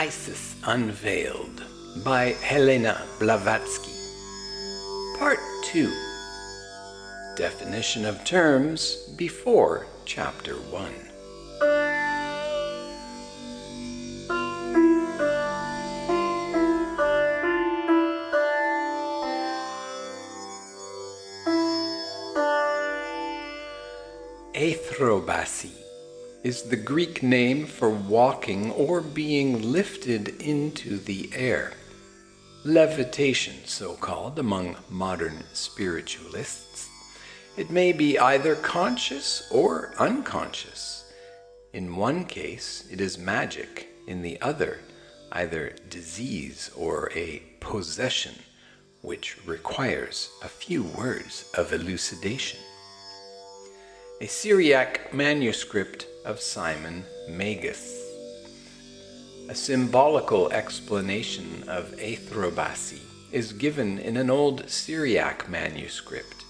Isis Unveiled by Helena Blavatsky. Part 2. Definition of terms before Chapter 1. Athrobasi is the Greek name for walking or being lifted into the air. Levitation, so-called among modern spiritualists. It may be either conscious or unconscious. In one case, it is magic. In the other, either disease or a possession, which requires a few words of elucidation. A Syriac manuscript of Simon Magus. A symbolical explanation of athrobasi is given in an old Syriac manuscript,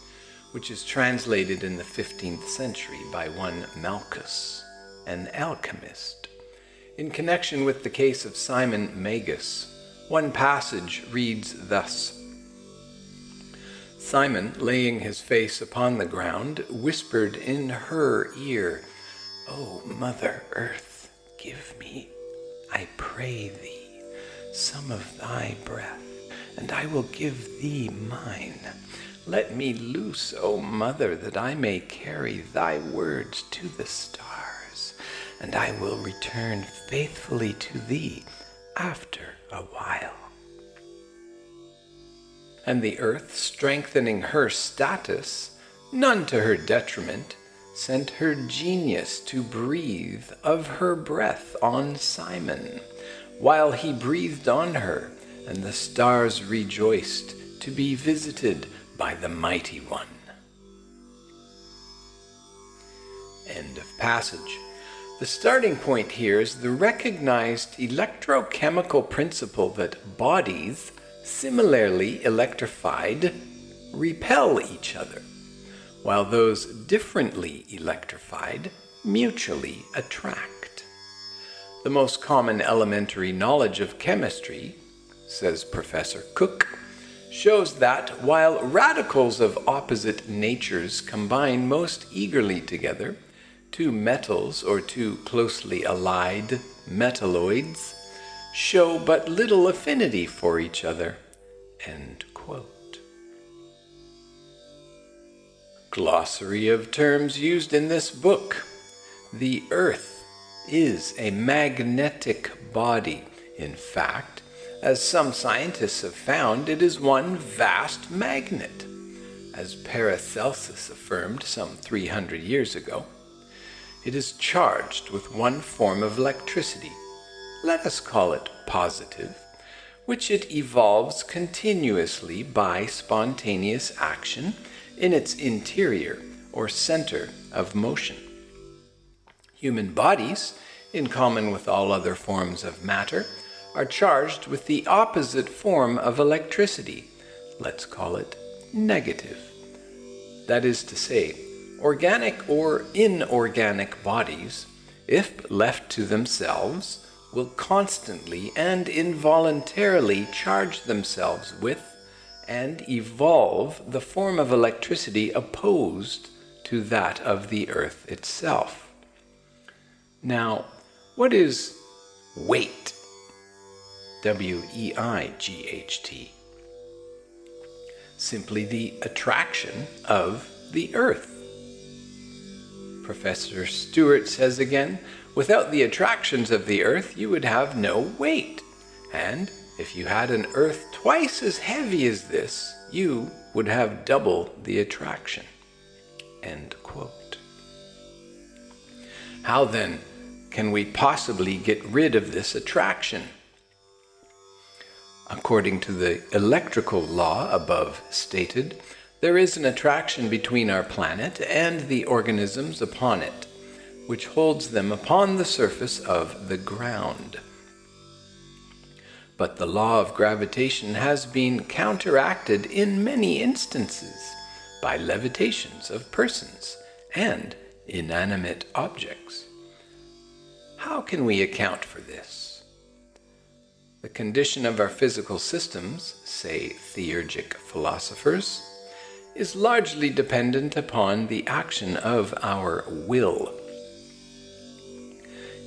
which is translated in the 15th century by one Malchus, an alchemist. In connection with the case of Simon Magus, one passage reads thus: Simon, laying his face upon the ground, whispered in her ear, "O Mother Earth, give me, I pray thee, some of thy breath, and I will give thee mine. Let me loose, O Mother, that I may carry thy words to the stars, and I will return faithfully to thee after a while." And the earth, strengthening her status, none to her detriment, sent her genius to breathe of her breath on Simon, while he breathed on her, and the stars rejoiced to be visited by the Mighty One. End of passage. The starting point here is the recognized electrochemical principle that bodies, similarly electrified, repel each other, while those differently electrified mutually attract. The most common elementary knowledge of chemistry, says Professor Cook, shows that while radicals of opposite natures combine most eagerly together, two metals or two closely allied metalloids show but little affinity for each other. End quote. Glossary of terms used in this book. The Earth is a magnetic body. In fact, as some scientists have found, it is one vast magnet, as Paracelsus affirmed some 300 years ago. It is charged with one form of electricity, let us call it positive, which it evolves continuously by spontaneous action in its interior or center of motion. Human bodies, in common with all other forms of matter, are charged with the opposite form of electricity. Let's call it negative. That is to say, organic or inorganic bodies, if left to themselves, will constantly and involuntarily charge themselves with and evolve the form of electricity opposed to that of the earth itself. Now, what is weight? W-E-I-G-H-T. Simply the attraction of the earth. Professor Stewart says again, without the attractions of the earth, you would have no weight. And if you had an earth twice as heavy as this, you would have double the attraction. End quote. How then can we possibly get rid of this attraction? According to the electrical law above stated, there is an attraction between our planet and the organisms upon it, which holds them upon the surface of the ground. But the law of gravitation has been counteracted in many instances by levitations of persons and inanimate objects. How can we account for this? The condition of our physical systems, say theurgic philosophers, is largely dependent upon the action of our will.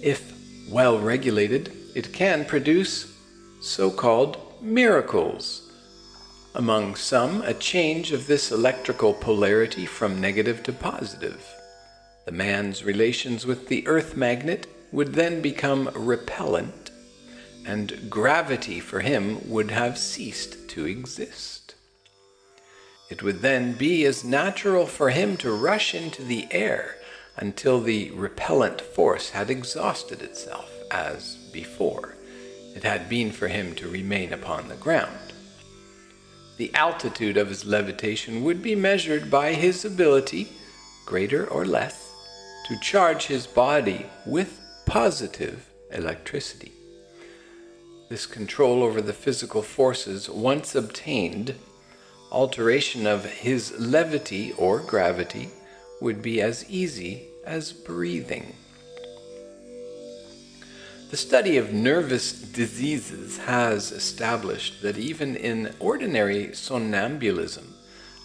If well regulated, it can produce so-called miracles. Among some, a change of this electrical polarity from negative to positive. The man's relations with the earth magnet would then become repellent, and gravity for him would have ceased to exist. It would then be as natural for him to rush into the air until the repellent force had exhausted itself, as before it had been for him to remain upon the ground. The altitude of his levitation would be measured by his ability, greater or less, to charge his body with positive electricity. This control over the physical forces once obtained, alteration of his levity or gravity would be as easy as breathing. The study of nervous diseases has established that even in ordinary somnambulism,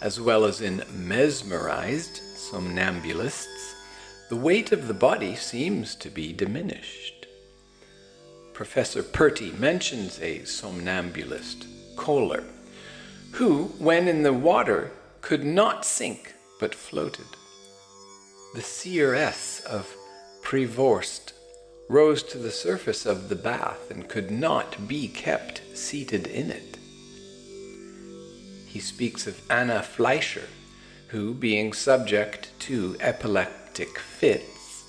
as well as in mesmerized somnambulists, the weight of the body seems to be diminished. Professor Purty mentions a somnambulist, Kohler, who, when in the water, could not sink but floated. The seeress of Prevorst rose to the surface of the bath and could not be kept seated in it. He speaks of Anna Fleischer, who, being subject to epileptic fits,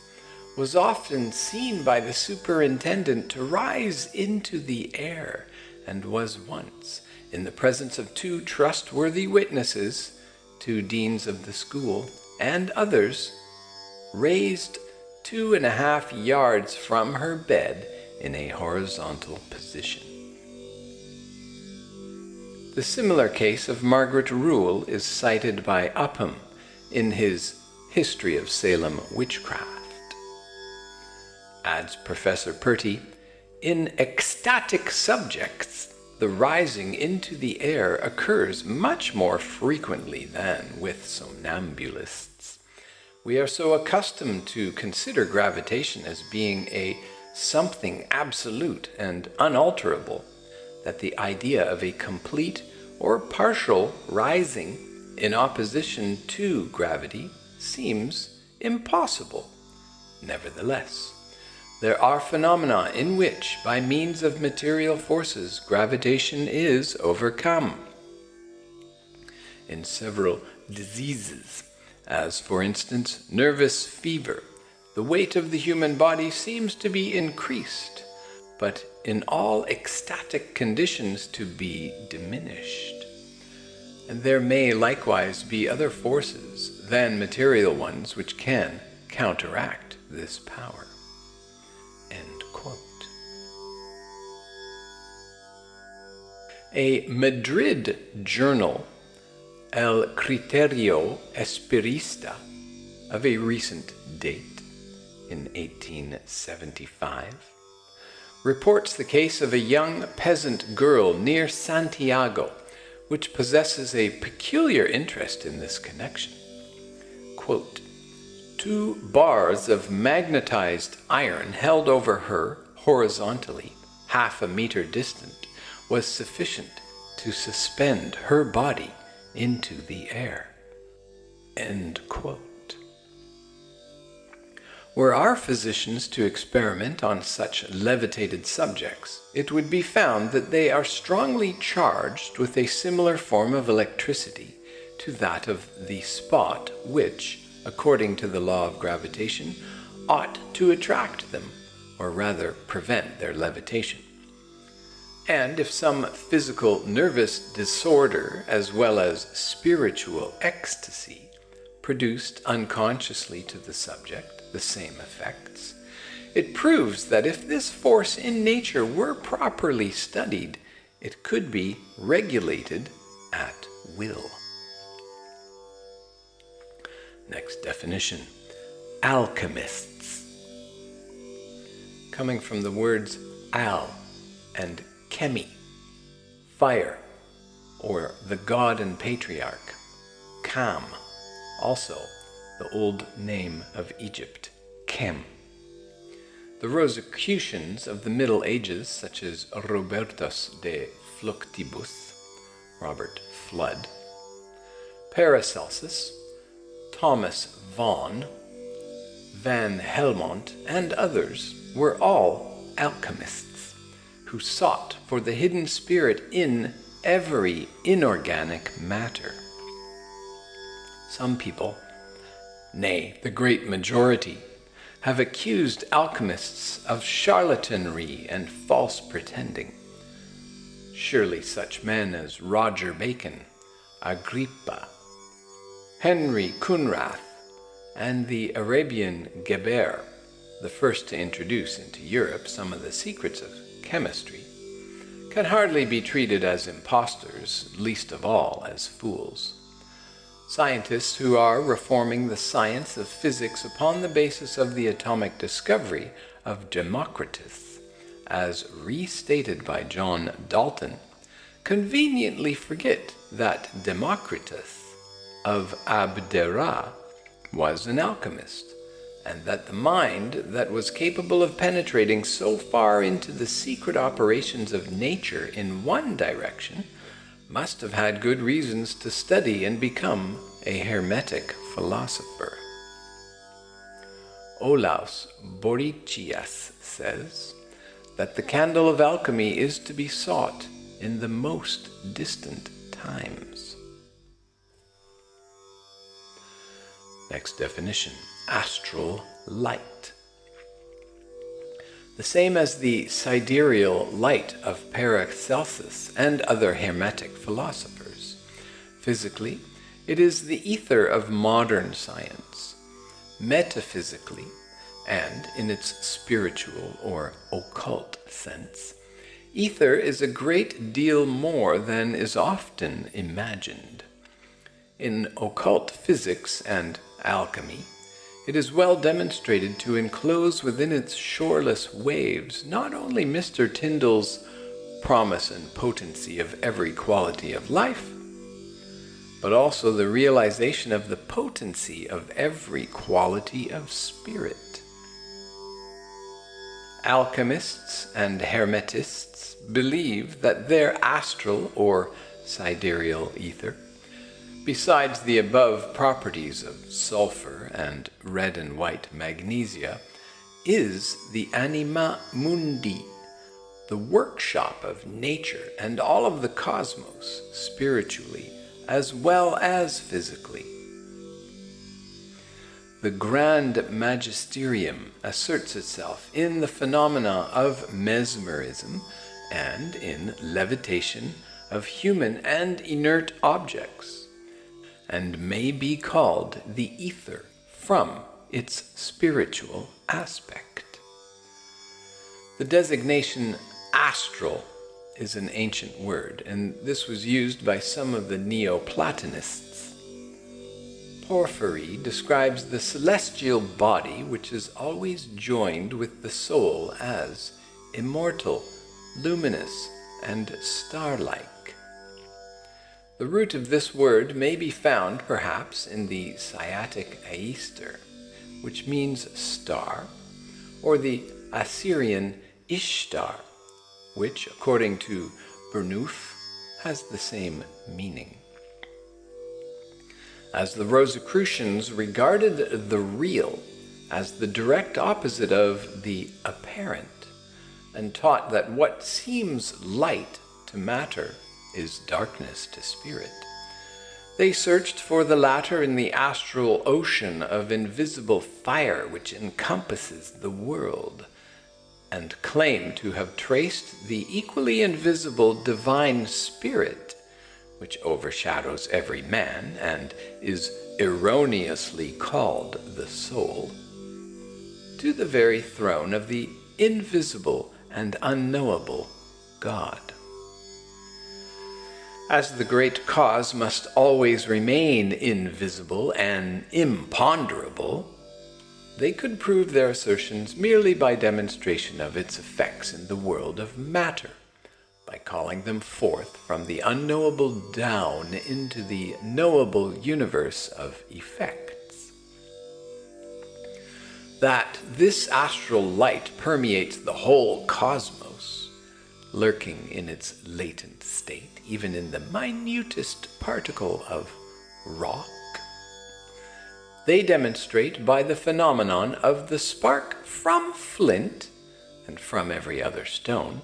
was often seen by the superintendent to rise into the air, and was once, in the presence of 2 trustworthy witnesses, 2 deans of the school, and others, raised 2.5 yards from her bed in a horizontal position. The similar case of Margaret Rule is cited by Upham in his History of Salem Witchcraft. Adds Professor Purty, in ecstatic subjects, the rising into the air occurs much more frequently than with somnambulists. We are so accustomed to consider gravitation as being a something absolute and unalterable that the idea of a complete or partial rising in opposition to gravity seems impossible. Nevertheless, there are phenomena in which, by means of material forces, gravitation is overcome. In several diseases, as for instance nervous fever, the weight of the human body seems to be increased, but in all ecstatic conditions to be diminished. And there may likewise be other forces than material ones which can counteract this power. End quote. A Madrid journal, El Criterio Espirista, of a recent date, in 1875, reports the case of a young peasant girl near Santiago, which possesses a peculiar interest in this connection. Quote, 2 bars of magnetized iron held over her horizontally, 1/2 meter distant, was sufficient to suspend her body into the air. End quote. Were our physicians to experiment on such levitated subjects, it would be found that they are strongly charged with a similar form of electricity to that of the spot which, according to the law of gravitation, ought to attract them, or rather prevent their levitation. And if some physical nervous disorder as well as spiritual ecstasy produced unconsciously to the subject the same effects, it proves that if this force in nature were properly studied, it could be regulated at will. Next definition, alchemists. Coming from the words al and Chemi, fire, or the god and patriarch, Cam, also the old name of Egypt, Kem. The Rosicrucians of the Middle Ages, such as Robertus de Fluctibus, Robert Flood, Paracelsus, Thomas Vaughan, Van Helmont, and others were all alchemists who sought for the hidden spirit in every inorganic matter. Some people, nay, the great majority, have accused alchemists of charlatanry and false pretending. Surely such men as Roger Bacon, Agrippa, Henry Kunrath, and the Arabian Geber, the first to introduce into Europe some of the secrets of chemistry, can hardly be treated as impostors, least of all as fools. Scientists who are reforming the science of physics upon the basis of the atomic discovery of Democritus, as restated by John Dalton, conveniently forget that Democritus of Abdera was an alchemist, and that the mind that was capable of penetrating so far into the secret operations of nature in one direction must have had good reasons to study and become a Hermetic philosopher. Olaus Borrichius says that the candle of alchemy is to be sought in the most distant times. Next definition, astral light. The same as the sidereal light of Paracelsus and other Hermetic philosophers. Physically, it is the ether of modern science. Metaphysically, and in its spiritual or occult sense, ether is a great deal more than is often imagined. In occult physics and alchemy, it is well demonstrated to enclose within its shoreless waves not only Mr. Tyndall's promise and potency of every quality of life, but also the realization of the potency of every quality of spirit. Alchemists and Hermetists believe that their astral or sidereal ether, besides the above properties of sulfur and red and white magnesia, is the anima mundi, the workshop of nature and all of the cosmos, spiritually as well as physically. The Grand Magisterium asserts itself in the phenomena of mesmerism and in levitation of human and inert objects, and may be called the ether from its spiritual aspect. The designation astral is an ancient word, and this was used by some of the Neoplatonists. Porphyry describes the celestial body which is always joined with the soul as immortal, luminous, and star-like. The root of this word may be found, perhaps, in the Saitic Aister, which means star, or the Assyrian Ishtar, which, according to Burnouf, has the same meaning. As the Rosicrucians regarded the real as the direct opposite of the apparent, and taught that what seems light to matter is darkness to spirit, they searched for the latter in the astral ocean of invisible fire which encompasses the world, and claim to have traced the equally invisible divine spirit, which overshadows every man and is erroneously called the soul, to the very throne of the invisible and unknowable God. As the great cause must always remain invisible and imponderable, they could prove their assertions merely by demonstration of its effects in the world of matter, by calling them forth from the unknowable down into the knowable universe of effects. That this astral light permeates the whole cosmos, lurking in its latent state, even in the minutest particle of rock, they demonstrate by the phenomenon of the spark from flint and from every other stone,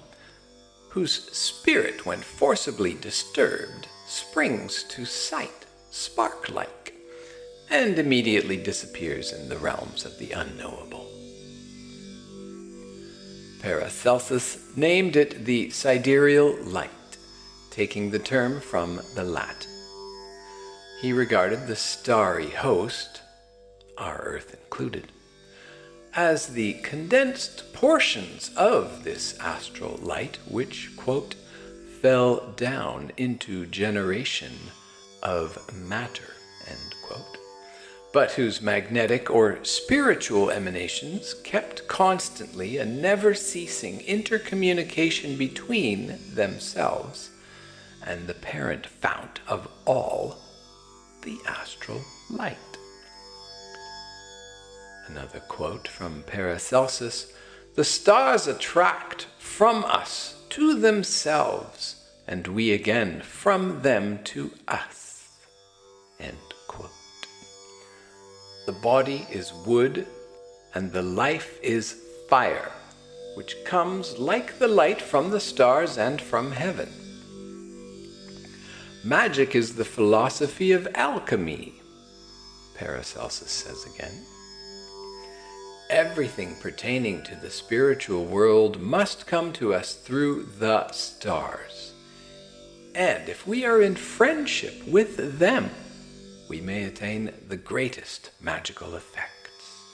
whose spirit, when forcibly disturbed, springs to sight spark-like, and immediately disappears in the realms of the unknowable. Paracelsus named it the sidereal light, taking the term from the Latin. He regarded the starry host, our Earth included, as the condensed portions of this astral light which, quote, fell down into generation of matter, end quote, but whose magnetic or spiritual emanations kept constantly a never-ceasing intercommunication between themselves and the parent fount of all, the astral light. Another quote from Paracelsus: "The stars attract from us to themselves, and we again from them to us." End quote. The body is wood, and the life is fire, which comes like the light from the stars and from heaven. Magic is the philosophy of alchemy, Paracelsus says again. Everything pertaining to the spiritual world must come to us through the stars. And if we are in friendship with them, we may attain the greatest magical effects.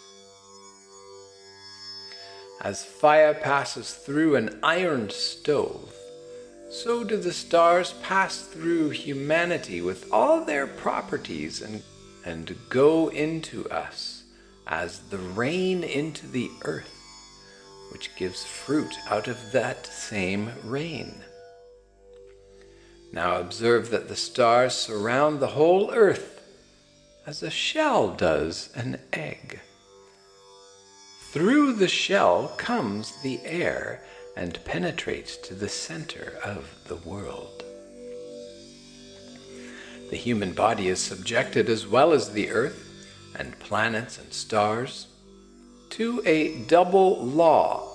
As fire passes through an iron stove, so do the stars pass through humanity with all their properties and go into us as the rain into the earth, which gives fruit out of that same rain. Now observe that the stars surround the whole earth as a shell does an egg. Through the shell comes the air and penetrates to the center of the world. The human body is subjected, as well as the earth and planets and stars, to a double law.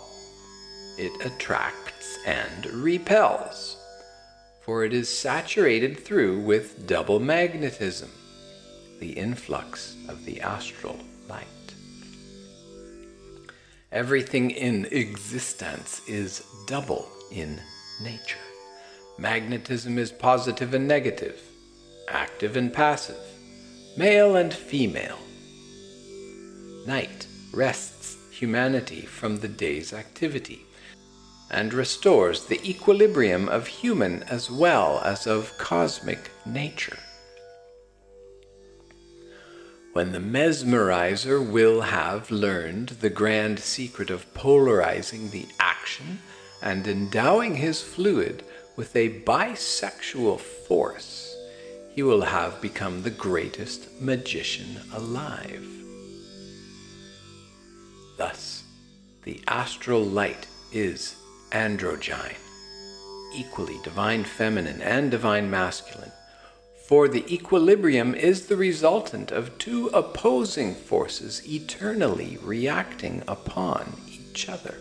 It attracts and repels, for it is saturated through with double magnetism, the influx of the astral light. Everything in existence is double in nature. Magnetism is positive and negative, active and passive, male and female. Night rests humanity from the day's activity and restores the equilibrium of human as well as of cosmic nature. When the mesmerizer will have learned the grand secret of polarizing the action and endowing his fluid with a bisexual force, he will have become the greatest magician alive. Thus, the astral light is androgyne, equally divine feminine and divine masculine, for the equilibrium is the resultant of two opposing forces eternally reacting upon each other.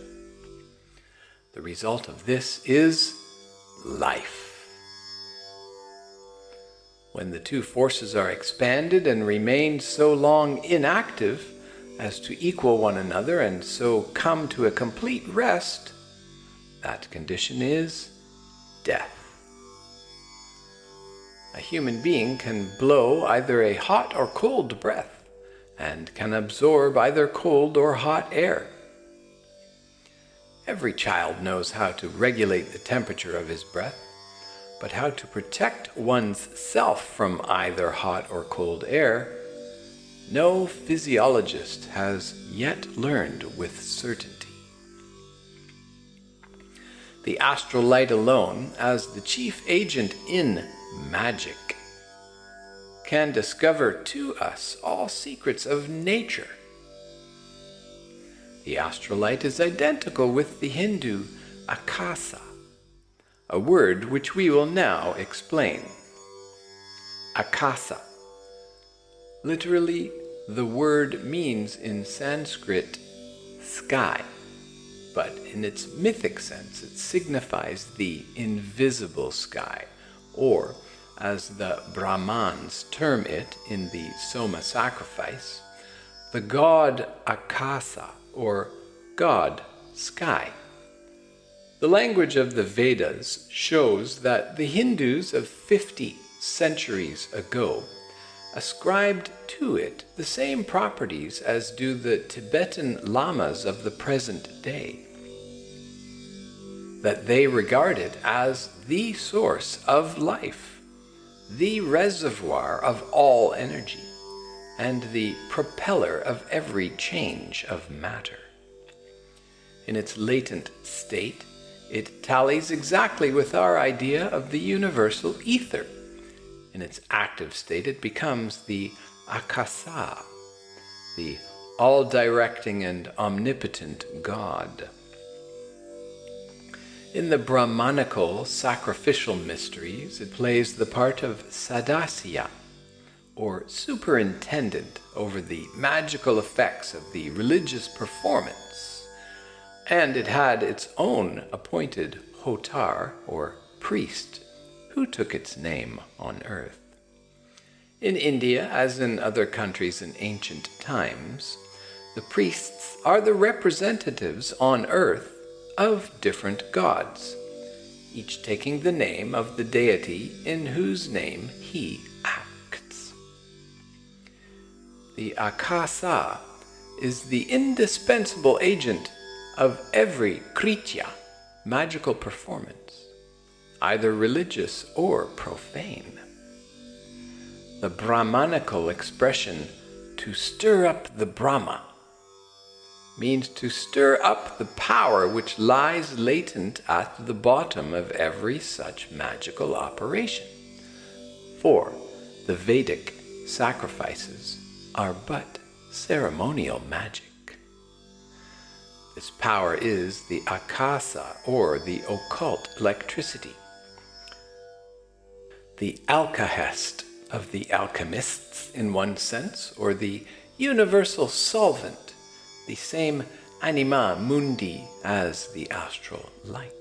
The result of this is life. When the two forces are expanded and remain so long inactive as to equal one another and so come to a complete rest, that condition is death. A human being can blow either a hot or cold breath and can absorb either cold or hot air. Every child knows how to regulate the temperature of his breath, but how to protect one's self from either hot or cold air, no physiologist has yet learned with certainty. the astral light alone, as the chief agent in magic, can discover to us all secrets of nature. The astral light is identical with the Hindu akasa, a word which we will now explain. Akasa. Literally, the word means in Sanskrit sky, but in its mythic sense it signifies the invisible sky, or, as the Brahmans term it in the Soma sacrifice, the god Akasa, or god sky. The language of the Vedas shows that the Hindus of 50 centuries ago ascribed to it the same properties as do the Tibetan lamas of the present day, that they regard it as the source of life, the reservoir of all energy, and the propeller of every change of matter. In its latent state, it tallies exactly with our idea of the universal ether. In its active state, it becomes the akasa, the all-directing and omnipotent God. In the Brahmanical sacrificial mysteries, it plays the part of Sadasya, or superintendent over the magical effects of the religious performance, and it had its own appointed hotar, or priest, who took its name on earth. In India, as in other countries in ancient times, the priests are the representatives on earth of different gods, each taking the name of the deity in whose name he acts. The akasa is the indispensable agent of every kritya, magical performance, either religious or profane. The Brahmanical expression, to stir up the Brahma, means to stir up the power which lies latent at the bottom of every such magical operation. For the Vedic sacrifices are but ceremonial magic. This power is the akasa, or the occult electricity, the alkahest of the alchemists in one sense, or the universal solvent, the same anima mundi as the astral light.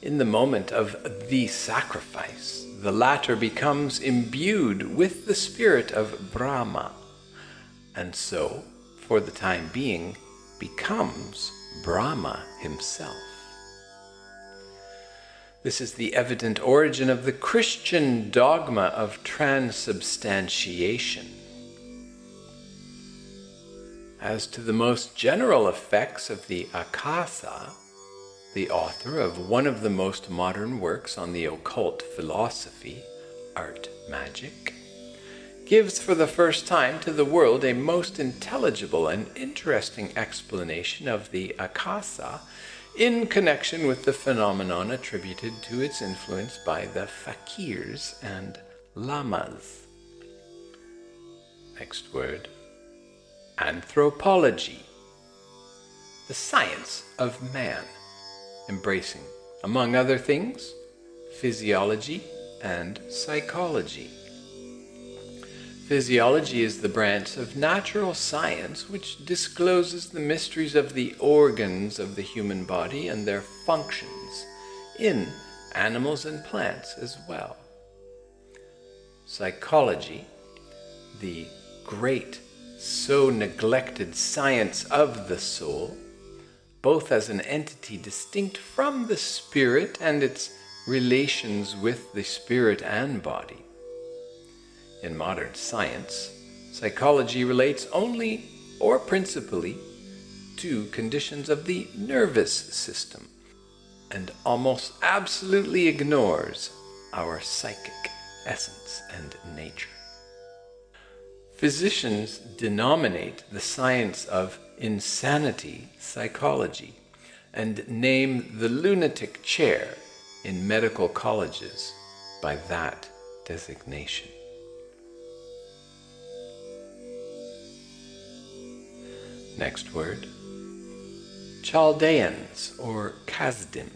In the moment of the sacrifice, the latter becomes imbued with the spirit of Brahma, and so, for the time being, becomes Brahma himself. This is the evident origin of the Christian dogma of transubstantiation. As to the most general effects of the akasa, the author of one of the most modern works on the occult philosophy, Art Magic, gives for the first time to the world a most intelligible and interesting explanation of the akasa in connection with the phenomenon attributed to its influence by the fakirs and lamas. Next word. Anthropology, the science of man, embracing, among other things, physiology and psychology. Physiology is the branch of natural science which discloses the mysteries of the organs of the human body and their functions, in animals and plants as well. Psychology, the great, so neglected science of the soul, both as an entity distinct from the spirit and its relations with the spirit and body. In modern science, psychology relates only or principally to conditions of the nervous system and almost absolutely ignores our psychic essence and nature. Physicians denominate the science of insanity psychology and name the lunatic chair in medical colleges by that designation. Next word, Chaldeans or Kazdim.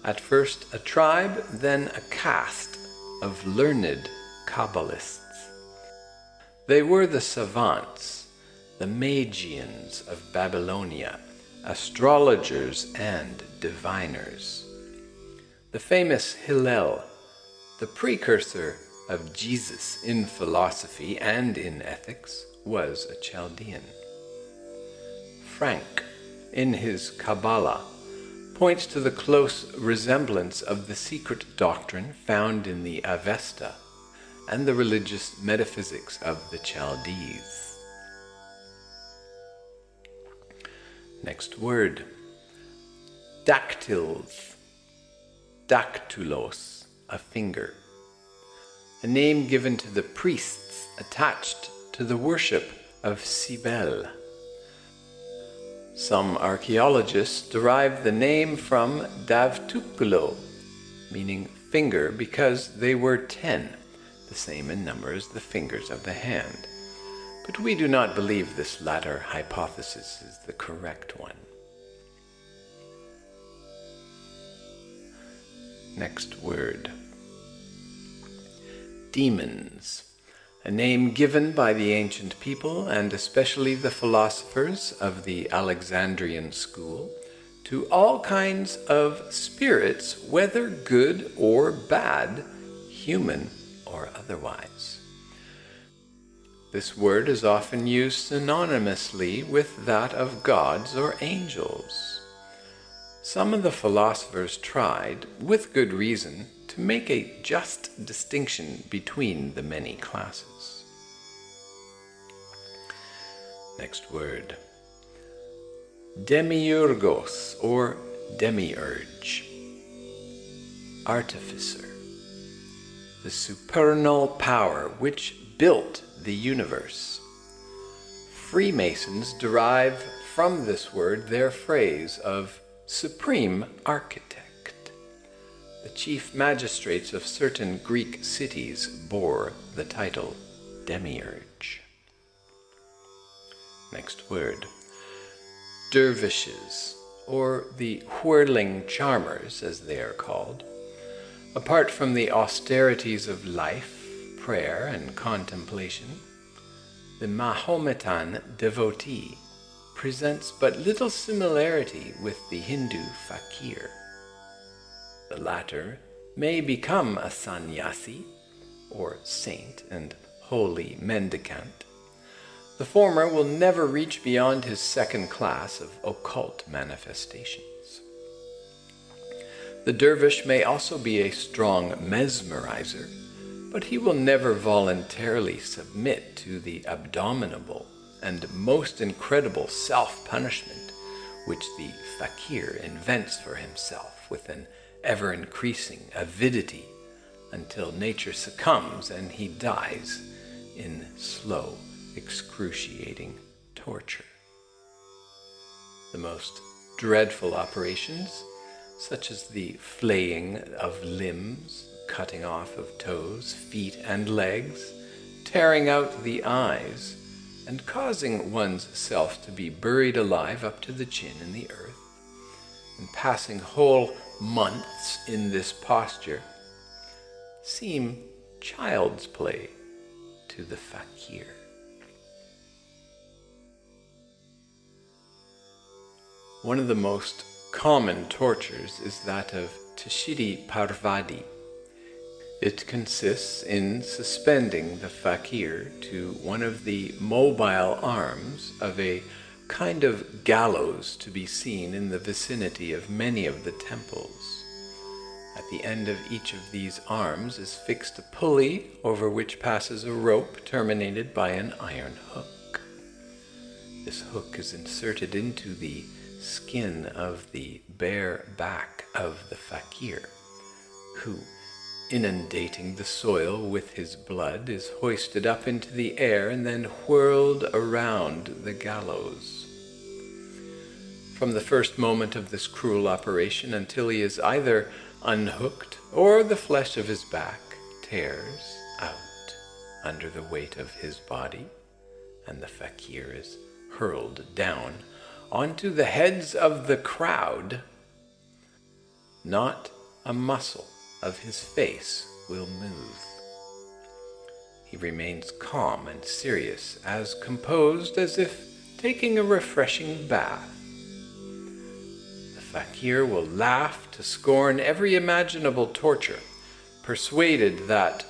At first a tribe, then a caste of learned Kabbalists. They were the savants, the Magians of Babylonia, astrologers and diviners. The famous Hillel, the precursor of Jesus in philosophy and in ethics, was a Chaldean. Frank, in his Kabbalah, points to the close resemblance of the secret doctrine found in the Avesta and the religious metaphysics of the Chaldees. Next word, dactyls, dactylos, a finger, a name given to the priests attached to the worship of Cybele. Some archaeologists derive the name from davtukulo, meaning finger, because they were 10, the same in number as the fingers of the hand. But we do not believe this latter hypothesis is the correct one. Next word, demons, a name given by the ancient people and especially the philosophers of the Alexandrian school to all kinds of spirits, whether good or bad, human or otherwise. This word is often used synonymously with that of gods or angels. Some of the philosophers tried, with good reason, to make a just distinction between the many classes. Next word, demiurgos or demiurge, artificer, the supernal power which built the universe. Freemasons derive from this word their phrase of supreme architect. The chief magistrates of certain Greek cities bore the title demiurge. Next word, dervishes, or the whirling charmers as they are called. Apart from the austerities of life, prayer, and contemplation, the Mahometan devotee presents but little similarity with the Hindu fakir. The latter may become a sannyasi, or saint and holy mendicant. The former will never reach beyond his second class of occult manifestations. The dervish may also be a strong mesmerizer, but he will never voluntarily submit to the abominable and most incredible self-punishment which the fakir invents for himself with an ever-increasing avidity until nature succumbs and he dies in slow, excruciating torture. The most dreadful operations, such as the flaying of limbs, cutting off of toes, feet, and legs, tearing out the eyes, and causing one's self to be buried alive up to the chin in the earth, and passing whole months in this posture, seem child's play to the fakir. One of the most common tortures is that of Tishidi Parvadi. It consists in suspending the fakir to one of the mobile arms of a kind of gallows to be seen in the vicinity of many of the temples. At the end of each of these arms is fixed a pulley over which passes a rope terminated by an iron hook. This hook is inserted into the skin of the bare back of the fakir, who, inundating the soil with his blood, is hoisted up into the air and then whirled around the gallows. from the first moment of this cruel operation until he is either unhooked or the flesh of his back tears out under the weight of his body, and the fakir is hurled down onto the heads of the crowd. Not a muscle of his face will move. He remains calm and serious, as composed as if taking a refreshing bath. The fakir will laugh to scorn every imaginable torture, persuaded that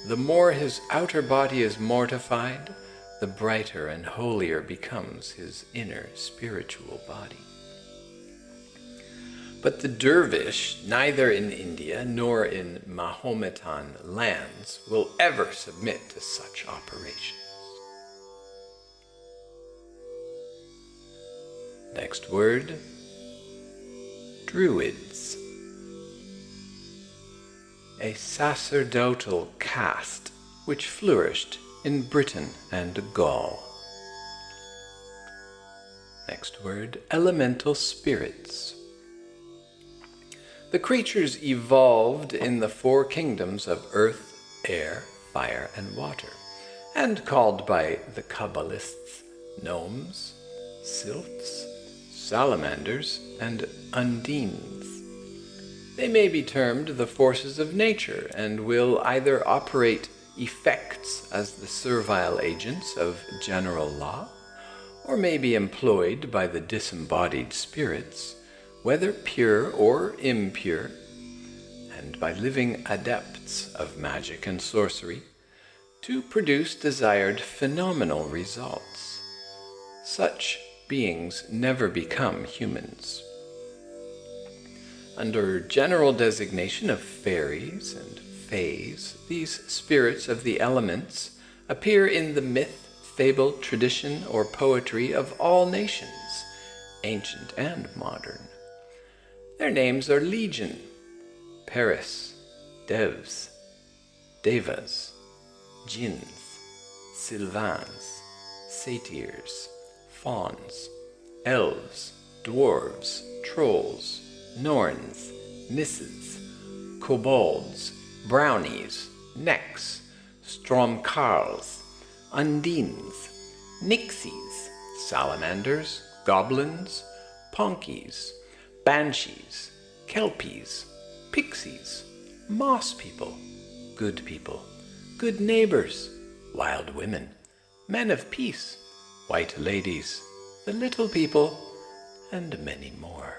the more his outer body is mortified, the brighter and holier becomes his inner spiritual body. But the dervish, neither in India nor in Mahometan lands, will ever submit to such operations. Next word, Druids. A sacerdotal caste which flourished in Britain and Gaul. Next word, elemental spirits. The creatures evolved in the four kingdoms of earth, air, fire, and water, and called by the Kabbalists gnomes, sylphs, salamanders, and undines. They may be termed the forces of nature, and will either operate effects as the servile agents of general law, or may be employed by the disembodied spirits, whether pure or impure, and by living adepts of magic and sorcery, to produce desired phenomenal results. Such beings never become humans. Under general designation of fairies and fays, these spirits of the elements appear in the myth, fable, tradition, or poetry of all nations, ancient and modern. Their names are legion: Paris, Devs, Devas, Jinns, Sylvans, Satyrs, Fauns, Elves, Dwarves, Trolls, Norns, Nisses, Kobolds, Brownies, Necks, Stromkarls, Undines, Nixies, Salamanders, Goblins, Ponkies, Banshees, Kelpies, Pixies, Moss people, good neighbors, wild women, men of peace, white ladies, the little people, and many more.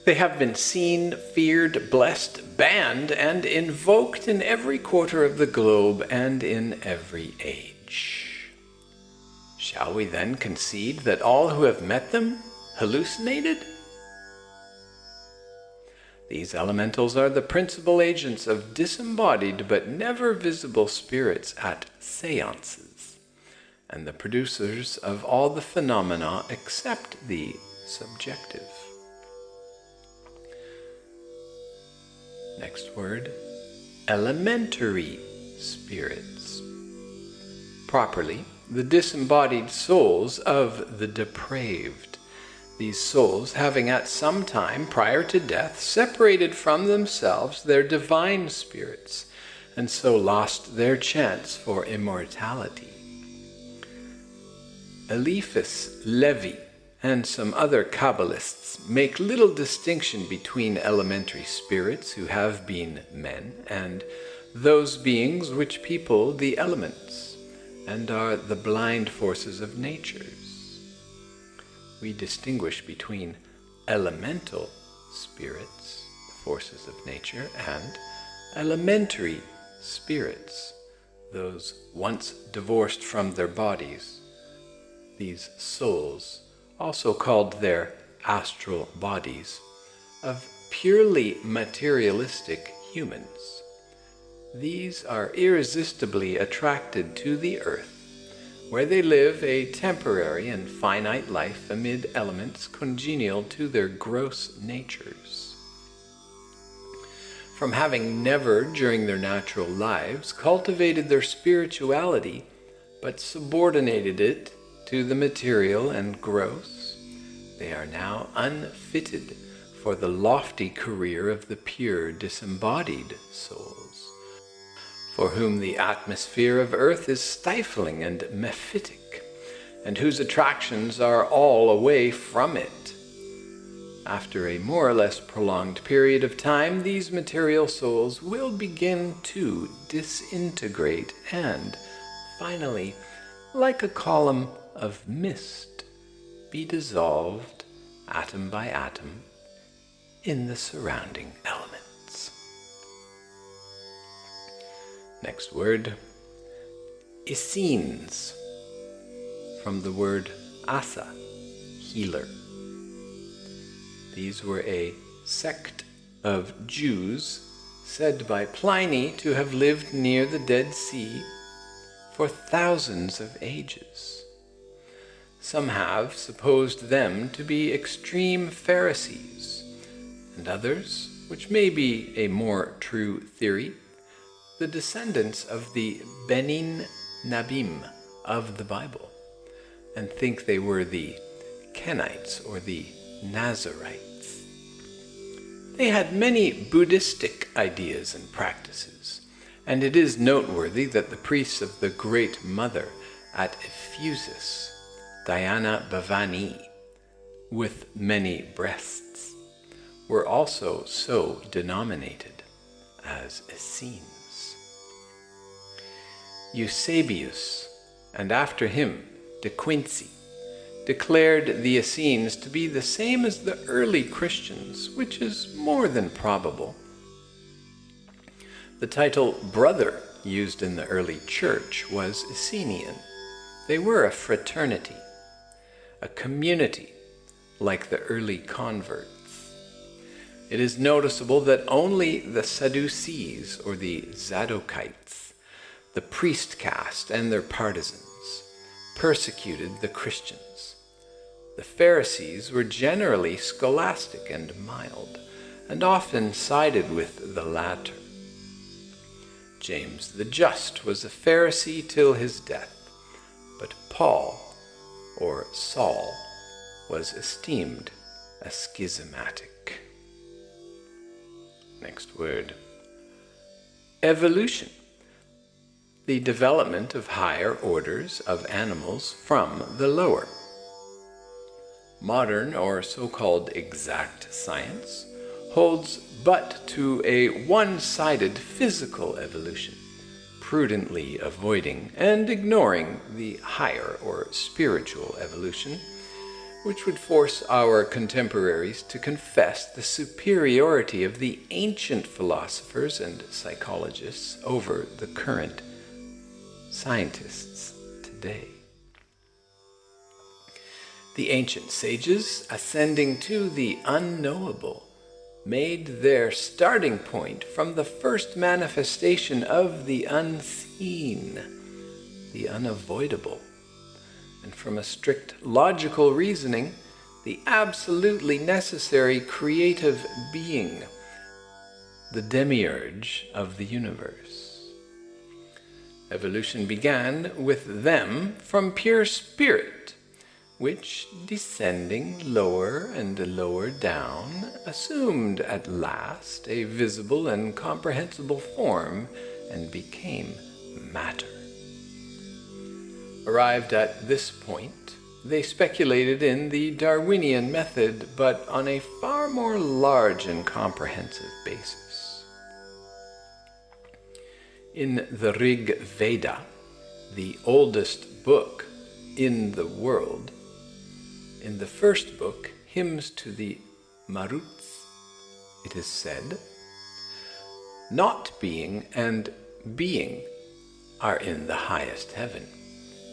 They have been seen, feared, blessed, banned, and invoked in every quarter of the globe and in every age. Shall we then concede that all who have met them hallucinated? These elementals are the principal agents of disembodied but never visible spirits at seances, and the producers of all the phenomena except the subjective. Next word, elementary spirits. Properly, the disembodied souls of the depraved. These souls, having at some time prior to death separated from themselves their divine spirits, and so lost their chance for immortality. Eliphas Levi and some other Kabbalists make little distinction between elementary spirits who have been men and those beings which people the elements and are the blind forces of natures. We distinguish between elemental spirits, the forces of nature, and elementary spirits, those once divorced from their bodies, these souls, also called their astral bodies, of purely materialistic humans. These are irresistibly attracted to the earth, where they live a temporary and finite life amid elements congenial to their gross natures. From having never, during their natural lives, cultivated their spirituality, but subordinated it to the material and gross, they are now unfitted for the lofty career of the pure disembodied souls, for whom the atmosphere of earth is stifling and mephitic, and whose attractions are all away from it. After a more or less prolonged period of time, these material souls will begin to disintegrate and, finally, like a column of mist, be dissolved, atom by atom, in the surrounding elements. Next word, Essenes, from the word asa, healer. These were a sect of Jews said by Pliny to have lived near the Dead Sea for thousands of ages. Some have supposed them to be extreme Pharisees, and others, which may be a more true theory, the descendants of the Benin Nabim of the Bible, and think they were the Kenites or the Nazarites. They had many Buddhistic ideas and practices, and it is noteworthy that the priests of the Great Mother at Ephesus, Diana Bhavani, with many breasts, were also so denominated as Essenes. Eusebius, and after him De Quincey, declared the Essenes to be the same as the early Christians, which is more than probable. The title brother used in the early church was Essenian. They were a fraternity, a community, like the early converts. It is noticeable that only the Sadducees, or the Zadokites, the priest caste and their partisans, persecuted the Christians. The Pharisees were generally scholastic and mild, and often sided with the latter. James the Just was a Pharisee till his death, but Paul, or Saul, was esteemed a schismatic. Next word. Evolution. The development of higher orders of animals from the lower. Modern, or so-called exact science, holds but to a one-sided physical evolution, prudently avoiding and ignoring the higher or spiritual evolution, which would force our contemporaries to confess the superiority of the ancient philosophers and psychologists over the current scientists today. The ancient sages, ascending to the unknowable, made their starting point from the first manifestation of the unseen, the unavoidable, and from a strict logical reasoning, the absolutely necessary creative being, the demiurge of the universe. Evolution began with them from pure spirit, which, descending lower and lower down, assumed at last a visible and comprehensible form and became matter. Arrived at this point, they speculated in the Darwinian method, but on a far more large and comprehensive basis. In the Rig Veda, the oldest book in the world, in the first book, Hymns to the Maruts, it is said, "Not being and being are in the highest heaven,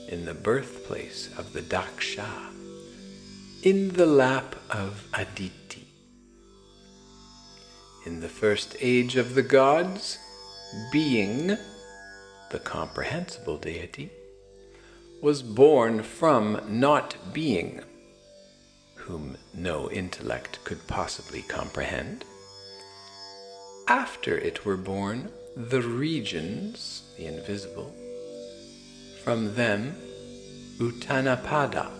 in the birthplace of the Daksha, in the lap of Aditi. In the first age of the gods, being, the comprehensible deity, was born from not being, whom no intellect could possibly comprehend. After it were born the regions, the invisible, from them Uttanapada,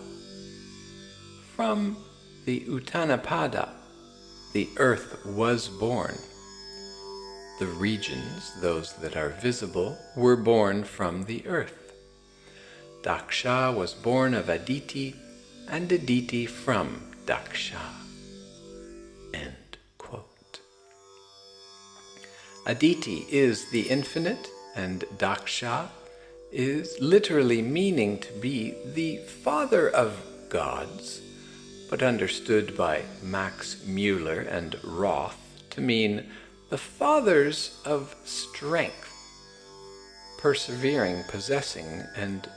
from the Uttanapada, the earth was born. The regions, those that are visible, were born from the earth. Daksha was born of Aditi, and Aditi from Daksha. End quote. Aditi is the infinite, and Daksha is literally meaning to be the father of gods, but understood by Max Mueller and Roth to mean the fathers of strength, persevering, possessing, and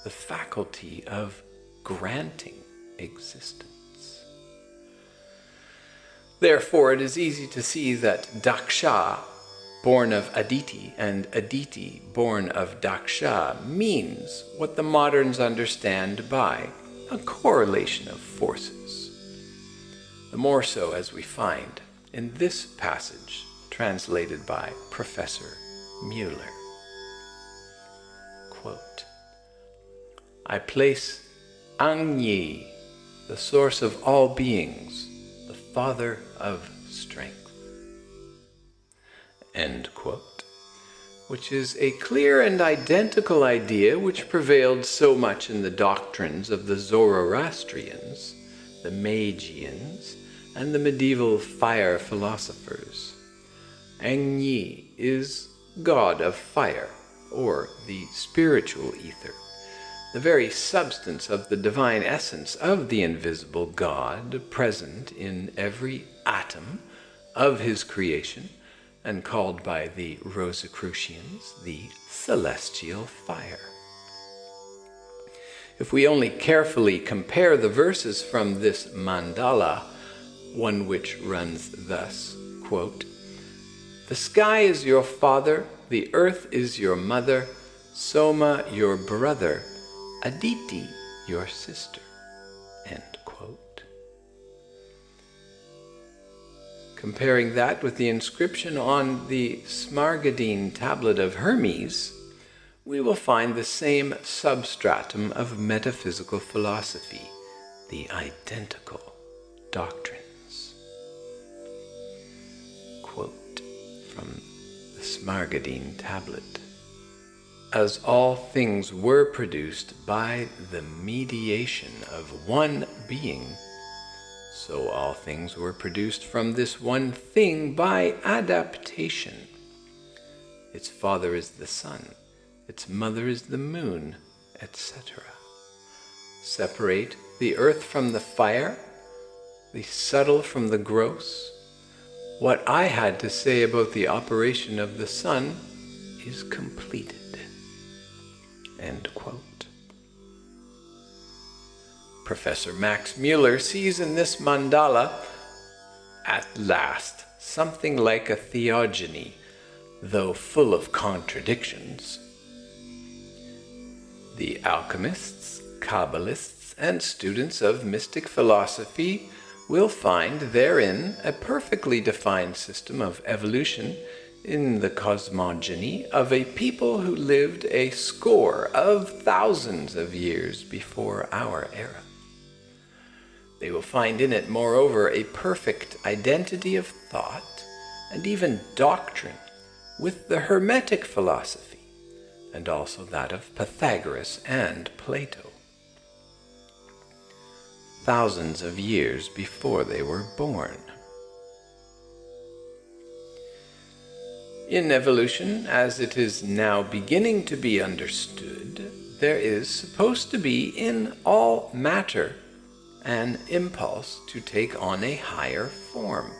the faculty of granting existence. Therefore, it is easy to see that Daksha, born of Aditi, and Aditi, born of Daksha, means what the moderns understand by a correlation of forces. The more so as we find in this passage translated by Professor Mueller. Quote, I place Agni, the source of all beings, the father of strength. End quote. Which is a clear and identical idea which prevailed so much in the doctrines of the Zoroastrians, the Magians, and the medieval fire philosophers. Agni is god of fire, or the spiritual ether, the very substance of the divine essence of the invisible God present in every atom of his creation, and called by the Rosicrucians the celestial fire. If we only carefully compare the verses from this mandala, one which runs thus, quote, the sky is your father, the earth is your mother, Soma your brother, Aditi your sister. End quote. Comparing that with the inscription on the Smargadine tablet of Hermes, we will find the same substratum of metaphysical philosophy, the identical doctrines. Quote from the Smargadine tablet. As all things were produced by the mediation of one being, so all things were produced from this one thing by adaptation. Its father is the sun, its mother is the moon, etc. Separate the earth from the fire, the subtle from the gross. What I had to say about the operation of the sun is completed. End quote. Professor Max Mueller sees in this mandala, at last, something like a theogony, though full of contradictions. The alchemists, Kabbalists, and students of mystic philosophy will find therein a perfectly defined system of evolution in the cosmogony of a people who lived a score of thousands of years before our era. They will find in it, moreover, a perfect identity of thought and even doctrine with the Hermetic philosophy, and also that of Pythagoras and Plato. Thousands of years before they were born. In evolution, as it is now beginning to be understood, there is supposed to be in all matter an impulse to take on a higher form,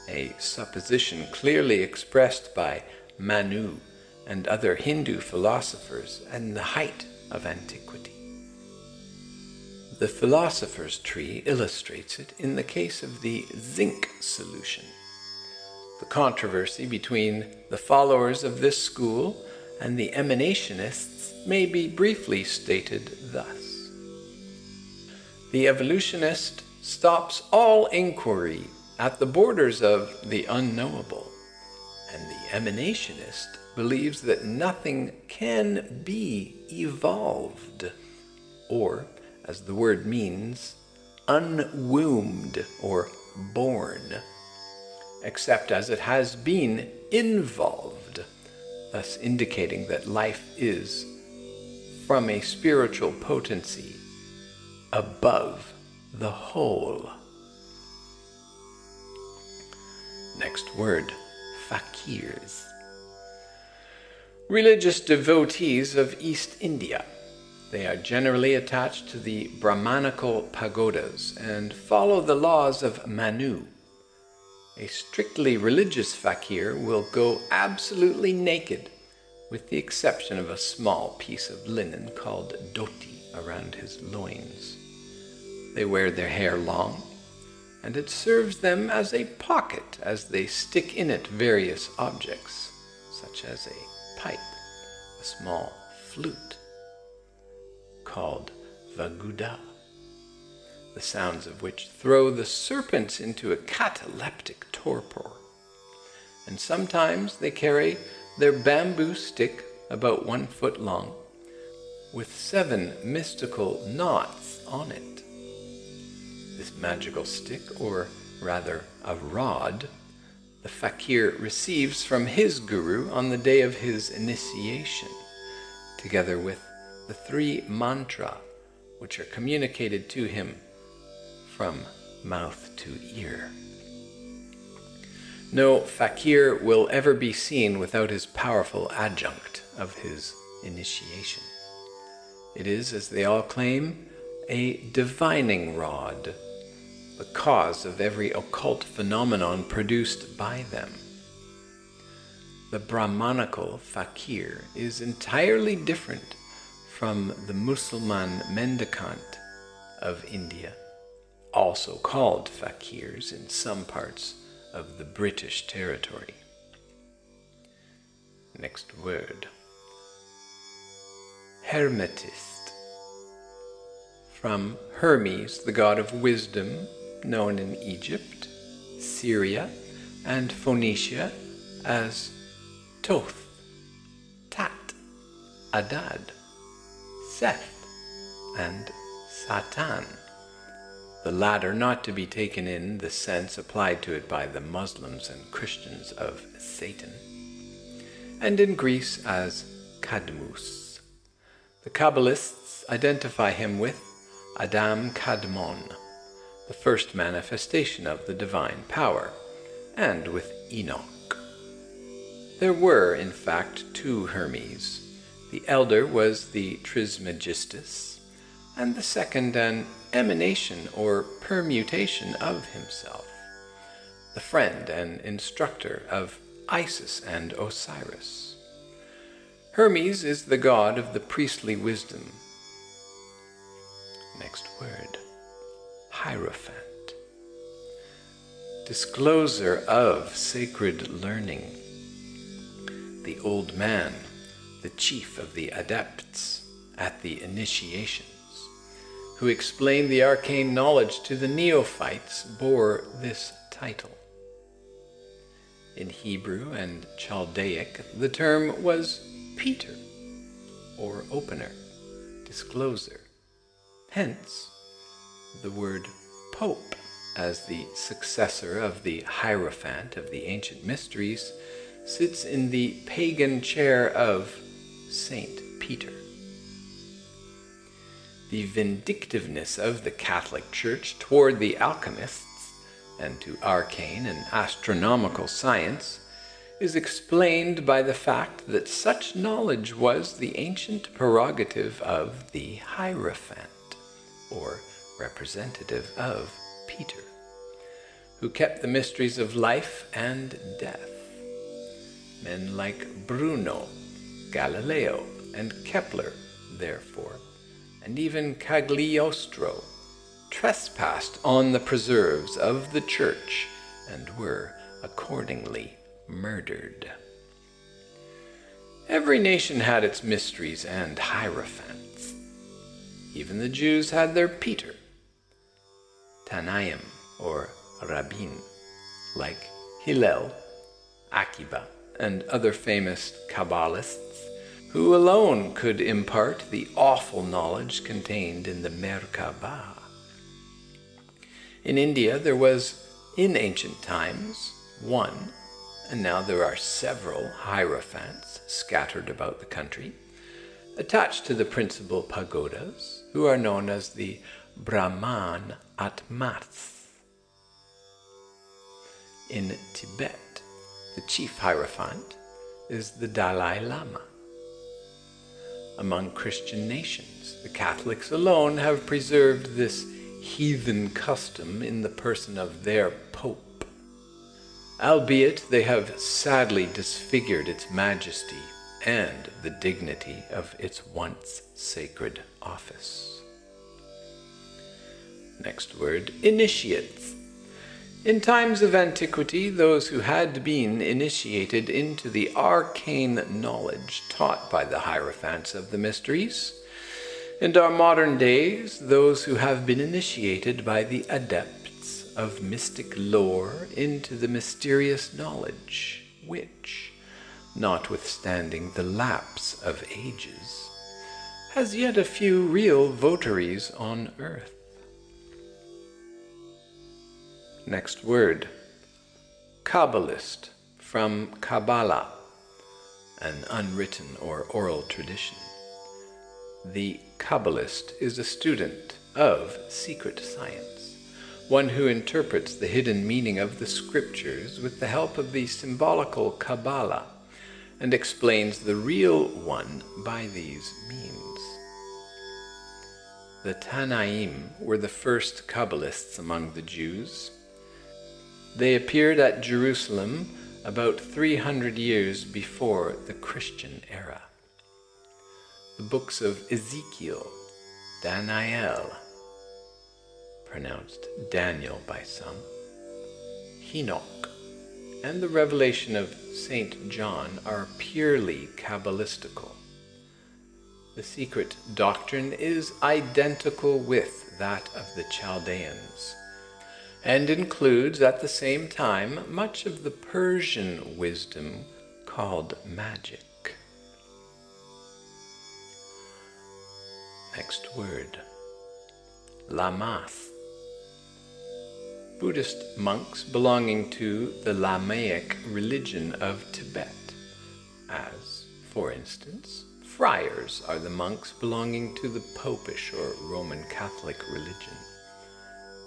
a supposition clearly expressed by Manu and other Hindu philosophers in the height of antiquity. The philosopher's tree illustrates it in the case of the zinc solution. The controversy between the followers of this school and the emanationists may be briefly stated thus. The evolutionist stops all inquiry at the borders of the unknowable, and the emanationist believes that nothing can be evolved, or, as the word means, unwombed or born, except as it has been involved, thus indicating that life is from a spiritual potency above the whole. Next word, fakirs. Religious devotees of East India. They are generally attached to the Brahmanical pagodas and follow the laws of Manu. A strictly religious fakir will go absolutely naked, with the exception of a small piece of linen called dhoti around his loins. They wear their hair long, and it serves them as a pocket as they stick in it various objects, such as a pipe, a small flute, called vaguda, the sounds of which throw the serpents into a cataleptic torpor. And sometimes they carry their bamboo stick about 1 foot long, with 7 mystical knots on it. This magical stick, or rather a rod, the fakir receives from his guru on the day of his initiation, together with the 3 mantra, which are communicated to him from mouth to ear. No fakir will ever be seen without his powerful adjunct of his initiation. It is, as they all claim, a divining rod, the cause of every occult phenomenon produced by them. The Brahmanical fakir is entirely different from the Musulman mendicant of India, also called fakirs in some parts of the British territory. Next word, Hermetist. From Hermes, the god of wisdom, known in Egypt, Syria, and Phoenicia as Thoth, Tat, Adad, Seth, and Satan, the latter not to be taken in the sense applied to it by the Muslims and Christians of Satan, and in Greece as Cadmus. The Kabbalists identify him with Adam Kadmon, the first manifestation of the divine power, and with Enoch. There were, in fact, 2 Hermes. The elder was the Trismegistus, and the second an emanation or permutation of himself, the friend and instructor of Isis and Osiris. Hermes is the god of the priestly wisdom. Next word, Hierophant. Discloser of sacred learning. The old man, the chief of the adepts at the initiations, who explained the arcane knowledge to the neophytes, bore this title. In Hebrew and Chaldaic, the term was Peter, or opener, discloser. Hence, the word Pope, as the successor of the Hierophant of the ancient mysteries, sits in the pagan chair of Saint Peter. The vindictiveness of the Catholic Church toward the alchemists and to arcane and astronomical science is explained by the fact that such knowledge was the ancient prerogative of the Hierophant, or representative of Peter, who kept the mysteries of life and death. Men like Bruno, Galileo, and Kepler, therefore, and even Cagliostro, trespassed on the preserves of the Church and were accordingly murdered. Every nation had its mysteries and hierophants. Even the Jews had their Peter, Tanaim, or Rabbin, like Hillel, Akiba, and other famous Kabbalists, who alone could impart the awful knowledge contained in the Merkabah. In India there was, in ancient times, one, and now there are several hierophants scattered about the country, attached to the principal pagodas, who are known as the Brahman Atmas. In Tibet, the chief hierophant is the Dalai Lama. Among Christian nations, the Catholics alone have preserved this heathen custom in the person of their Pope, albeit they have sadly disfigured its majesty and the dignity of its once sacred office. Next word, initiates. In times of antiquity, those who had been initiated into the arcane knowledge taught by the hierophants of the mysteries, in our modern days, those who have been initiated by the adepts of mystic lore into the mysterious knowledge, which, notwithstanding the lapse of ages, has yet a few real votaries on earth. Next word, Kabbalist, from Kabbalah, an unwritten or oral tradition. The Kabbalist is a student of secret science, one who interprets the hidden meaning of the scriptures with the help of the symbolical Kabbalah, and explains the real one by these means. The Tanaim were the first Kabbalists among the Jews. They appeared at Jerusalem about 300 years before the Christian era. The books of Ezekiel, Daniel, pronounced Daniel by some, Enoch, and the revelation of St. John are purely Kabbalistical. The secret doctrine is identical with that of the Chaldeans, and includes at the same time much of the Persian wisdom called magic. Next word, Lamas. Buddhist monks belonging to the Lamaic religion of Tibet, as, for instance, friars are the monks belonging to the Popish or Roman Catholic religion.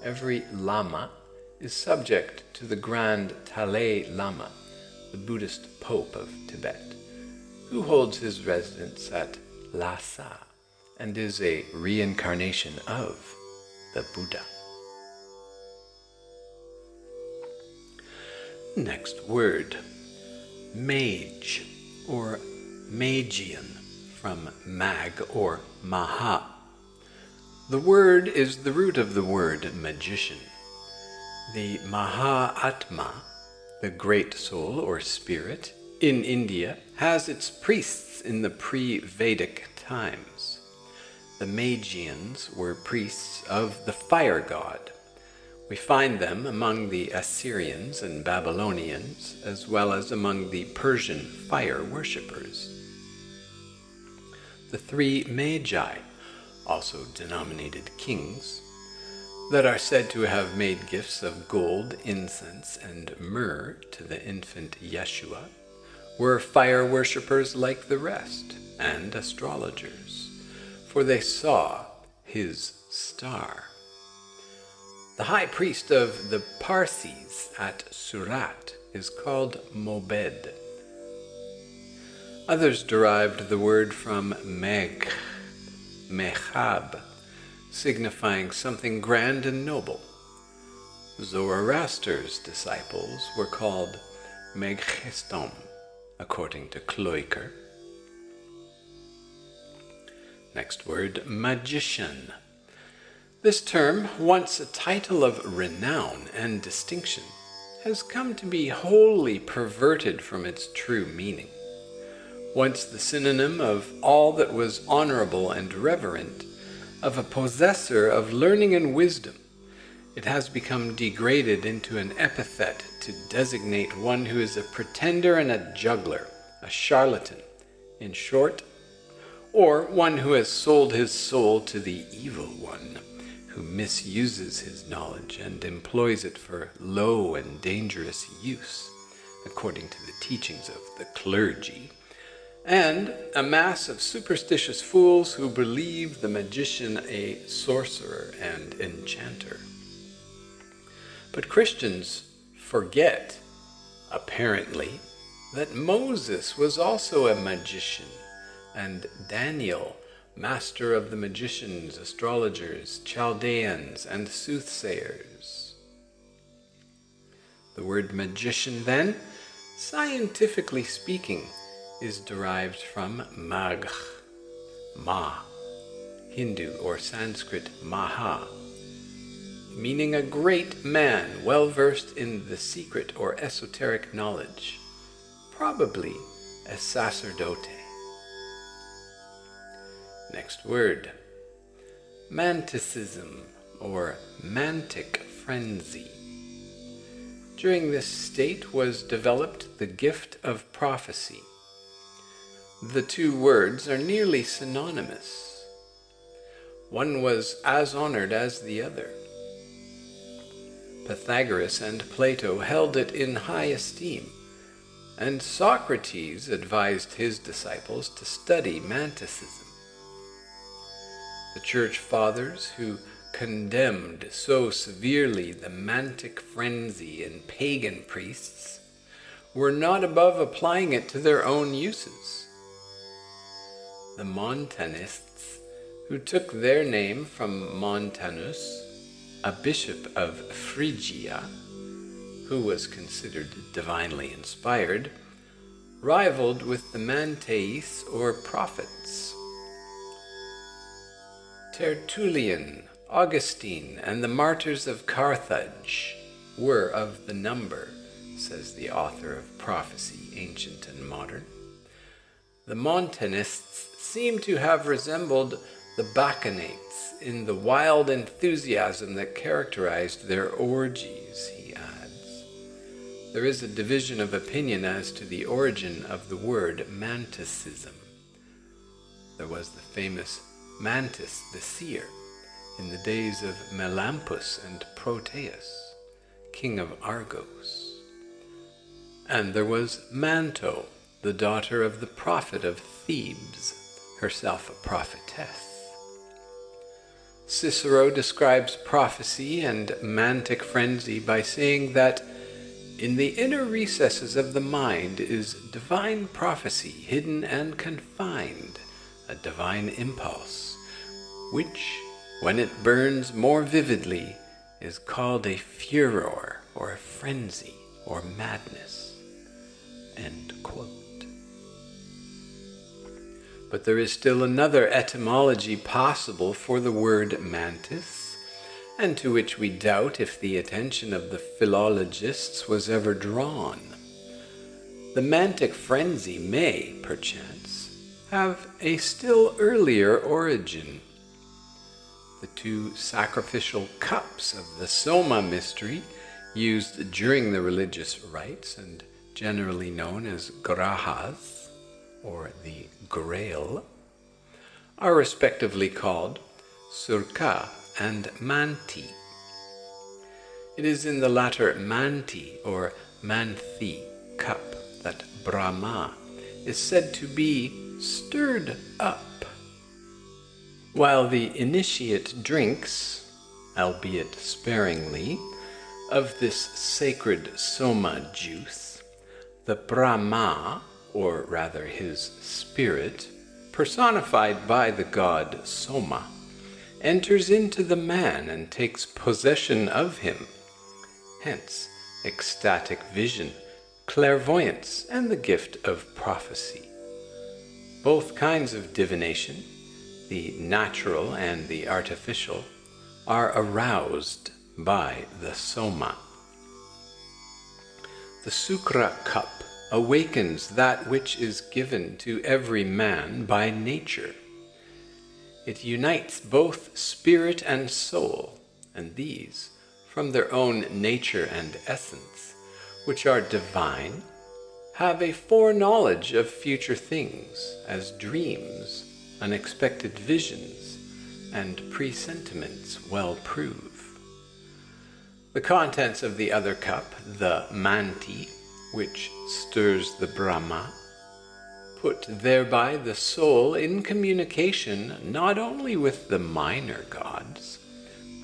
Every Lama is subject to the Grand Dalai Lama, the Buddhist Pope of Tibet, who holds his residence at Lhasa and is a reincarnation of the Buddha. Next word, mage or Magian, from mag or maha. The word is the root of the word magician. The Maha-Atma, the great soul or spirit, in India has its priests in the pre-Vedic times. The Magians were priests of the fire god. We find them among the Assyrians and Babylonians, as well as among the Persian fire worshippers. The three Magi, also denominated kings, that are said to have made gifts of gold, incense, and myrrh to the infant Yeshua, were fire worshippers like the rest, and astrologers, for they saw his star. The high priest of the Parsis at Surat is called Mobed. Others derived the word from Meg, Mechab, signifying something grand and noble. Zoroaster's disciples were called Meghestom, according to Kloiker. Next word, magician. This term, once a title of renown and distinction, has come to be wholly perverted from its true meaning. Once the synonym of all that was honorable and reverent, of a possessor of learning and wisdom, it has become degraded into an epithet to designate one who is a pretender and a juggler, a charlatan, in short, or one who has sold his soul to the evil one, who misuses his knowledge and employs it for low and dangerous use, according to the teachings of the clergy, and a mass of superstitious fools who believe the magician a sorcerer and enchanter. But Christians forget, apparently, that Moses was also a magician, and Daniel, master of the magicians, astrologers, Chaldeans, and soothsayers. The word magician, then, scientifically speaking, is derived from magh, ma, Hindu or Sanskrit maha, meaning a great man well versed in the secret or esoteric knowledge, probably a sacerdote. Next word, manticism or mantic frenzy. During this state was developed the gift of prophecy. The two words are nearly synonymous. One was as honored as the other. Pythagoras and Plato held it in high esteem, and Socrates advised his disciples to study manticism. The Church Fathers, who condemned so severely the mantic frenzy in pagan priests, were not above applying it to their own uses. The Montanists, who took their name from Montanus, a bishop of Phrygia, who was considered divinely inspired, rivaled with the Manteis or prophets. Tertullian, Augustine, and the martyrs of Carthage were of the number, says the author of Prophecy, Ancient and Modern. The Montanists seem to have resembled the Bacchantes in the wild enthusiasm that characterized their orgies, he adds. There is a division of opinion as to the origin of the word manticism. There was the famous Mantis the seer in the days of Melampus and Proteus, king of Argos. And there was Manto, the daughter of the prophet of Thebes, herself a prophetess. Cicero describes prophecy and mantic frenzy by saying that in the inner recesses of the mind is divine prophecy hidden and confined, a divine impulse, which, when it burns more vividly, is called a furor or a frenzy or madness. End quote. But there is still another etymology possible for the word mantis, and to which we doubt if the attention of the philologists was ever drawn. The mantic frenzy may, perchance, have a still earlier origin. The two sacrificial cups of the Soma mystery, used during the religious rites and generally known as grahas, or the Grail, are respectively called Surka and Manti. It is in the latter Manti or Manthi cup that Brahma is said to be stirred up, while the initiate drinks, albeit sparingly, of this sacred Soma juice, the Brahma, or rather his spirit, personified by the god Soma, enters into the man and takes possession of him. Hence, ecstatic vision, clairvoyance, and the gift of prophecy. Both kinds of divination, the natural and the artificial, are aroused by the Soma. The Sukra cup awakens that which is given to every man by nature. It unites both spirit and soul, and these, from their own nature and essence, which are divine, have a foreknowledge of future things, as dreams, unexpected visions, and presentiments well prove. The contents of the other cup, the manti, which stirs the Brahma, put thereby the soul in communication not only with the minor gods,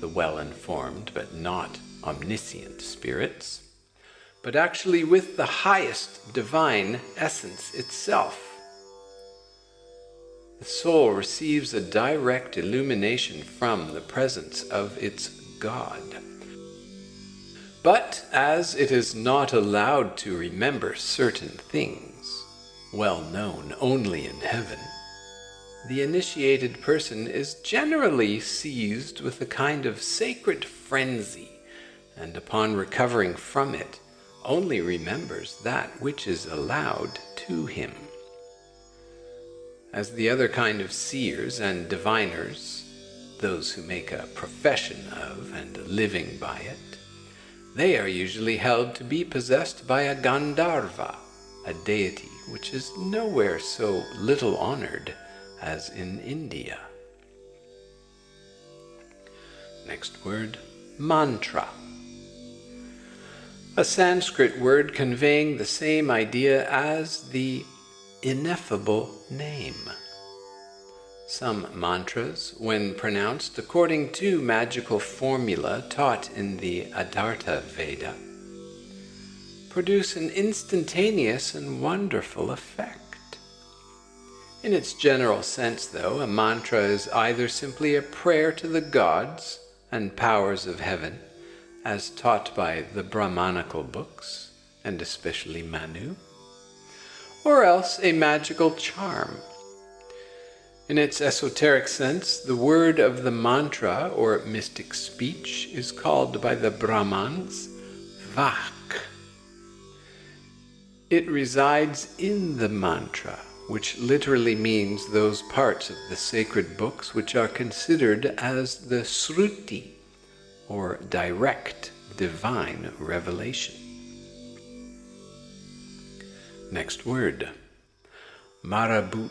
the well-informed but not omniscient spirits, but actually with the highest divine essence itself. The soul receives a direct illumination from the presence of its God. But as it is not allowed to remember certain things, well known only in heaven, the initiated person is generally seized with a kind of sacred frenzy, and upon recovering from it, only remembers that which is allowed to him. As the other kind of seers and diviners, those who make a profession of and a living by it, they are usually held to be possessed by a Gandharva, a deity which is nowhere so little honored as in India. Next word, mantra. A Sanskrit word conveying the same idea as the ineffable name. Some mantras, when pronounced according to magical formula taught in the Adartha Veda, produce an instantaneous and wonderful effect. In its general sense, though, a mantra is either simply a prayer to the gods and powers of heaven, as taught by the Brahmanical books, and especially Manu, or else a magical charm. In its esoteric sense, the word of the mantra, or mystic speech, is called by the Brahmans Vak. It resides in the mantra, which literally means those parts of the sacred books which are considered as the Sruti, or direct divine revelation. Next word, Marabut.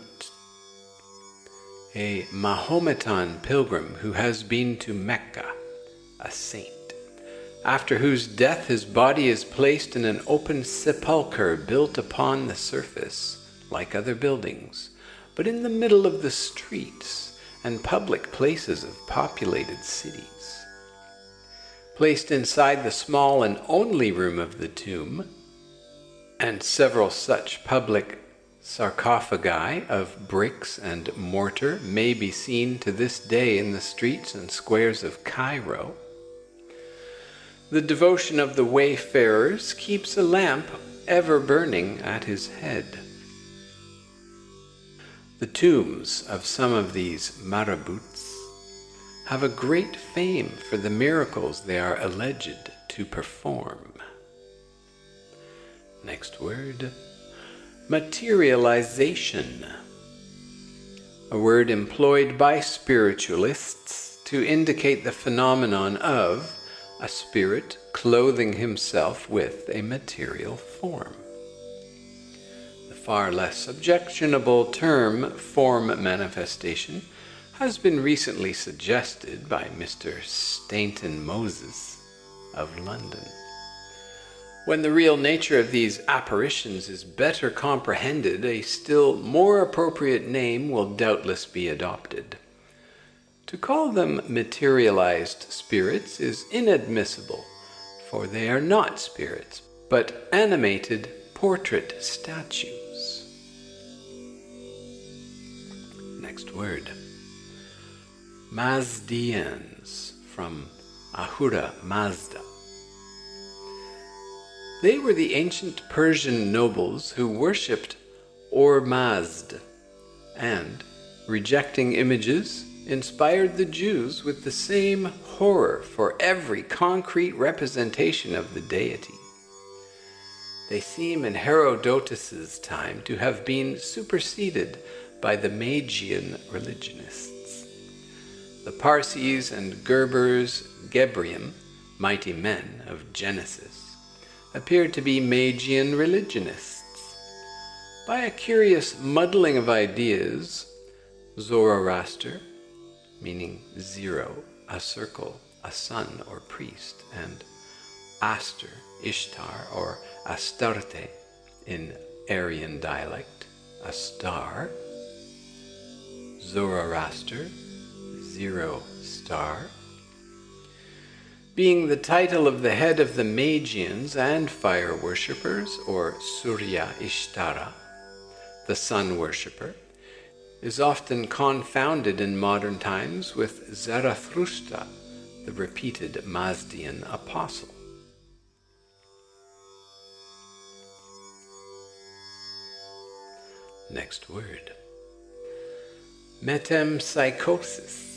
A Mahometan pilgrim who has been to Mecca, a saint, after whose death his body is placed in an open sepulchre built upon the surface, like other buildings, but in the middle of the streets and public places of populated cities. Placed inside the small and only room of the tomb, and several such public sarcophagi of bricks and mortar may be seen to this day in the streets and squares of Cairo, the devotion of the wayfarers keeps a lamp ever burning at his head. The tombs of some of these marabouts have a great fame for the miracles they are alleged to perform. Next word, materialization. A word employed by spiritualists to indicate the phenomenon of a spirit clothing himself with a material form. The far less objectionable term form manifestation has been recently suggested by Mr. Stainton Moses of London. When the real nature of these apparitions is better comprehended, a still more appropriate name will doubtless be adopted. To call them materialized spirits is inadmissible, for they are not spirits, but animated portrait statues. Next word. Mazdians, from Ahura Mazda. They were the ancient Persian nobles who worshipped Ormazd, and, rejecting images, inspired the Jews with the same horror for every concrete representation of the deity. They seem in Herodotus's time to have been superseded by the Magian religionists. The Parsis and Gerbers, Gebrium, mighty men of Genesis, appeared to be Magian religionists. By a curious muddling of ideas, Zoroaster, meaning zero, a circle, a sun or priest, and Aster, Ishtar, or Astarte in Aryan dialect, a star, Zoroaster, zero star, being the title of the head of the Magians and fire worshippers, or Surya Ishtara, the sun worshipper, is often confounded in modern times with Zarathustra, the repeated Mazdian apostle. Next word. Metempsychosis,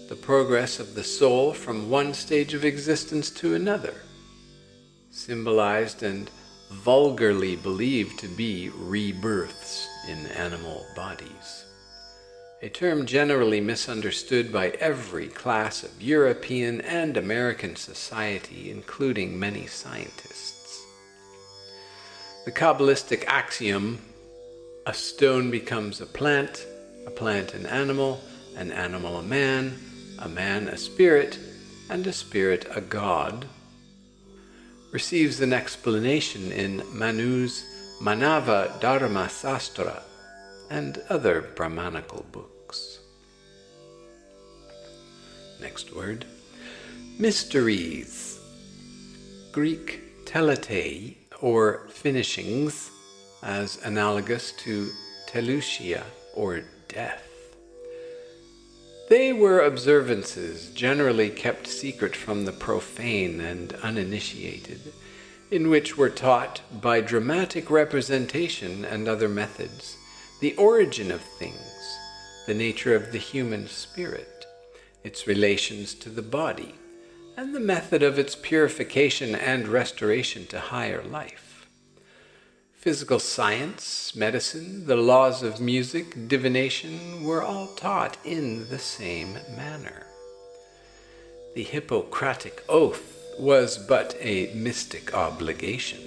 the progress of the soul from one stage of existence to another, symbolized and vulgarly believed to be rebirths in animal bodies, a term generally misunderstood by every class of European and American society, including many scientists. The Kabbalistic axiom, a stone becomes a plant an animal a man a spirit, and a spirit a god, receives an explanation in Manu's Manava Dharma Sastra and other Brahmanical books. Next word. Mysteries. Greek teletei, or finishings, as analogous to telusia, or death. They were observances generally kept secret from the profane and uninitiated, in which were taught by dramatic representation and other methods the origin of things, the nature of the human spirit, its relations to the body, and the method of its purification and restoration to higher life. Physical science, medicine, the laws of music, divination were all taught in the same manner. The Hippocratic Oath was but a mystic obligation.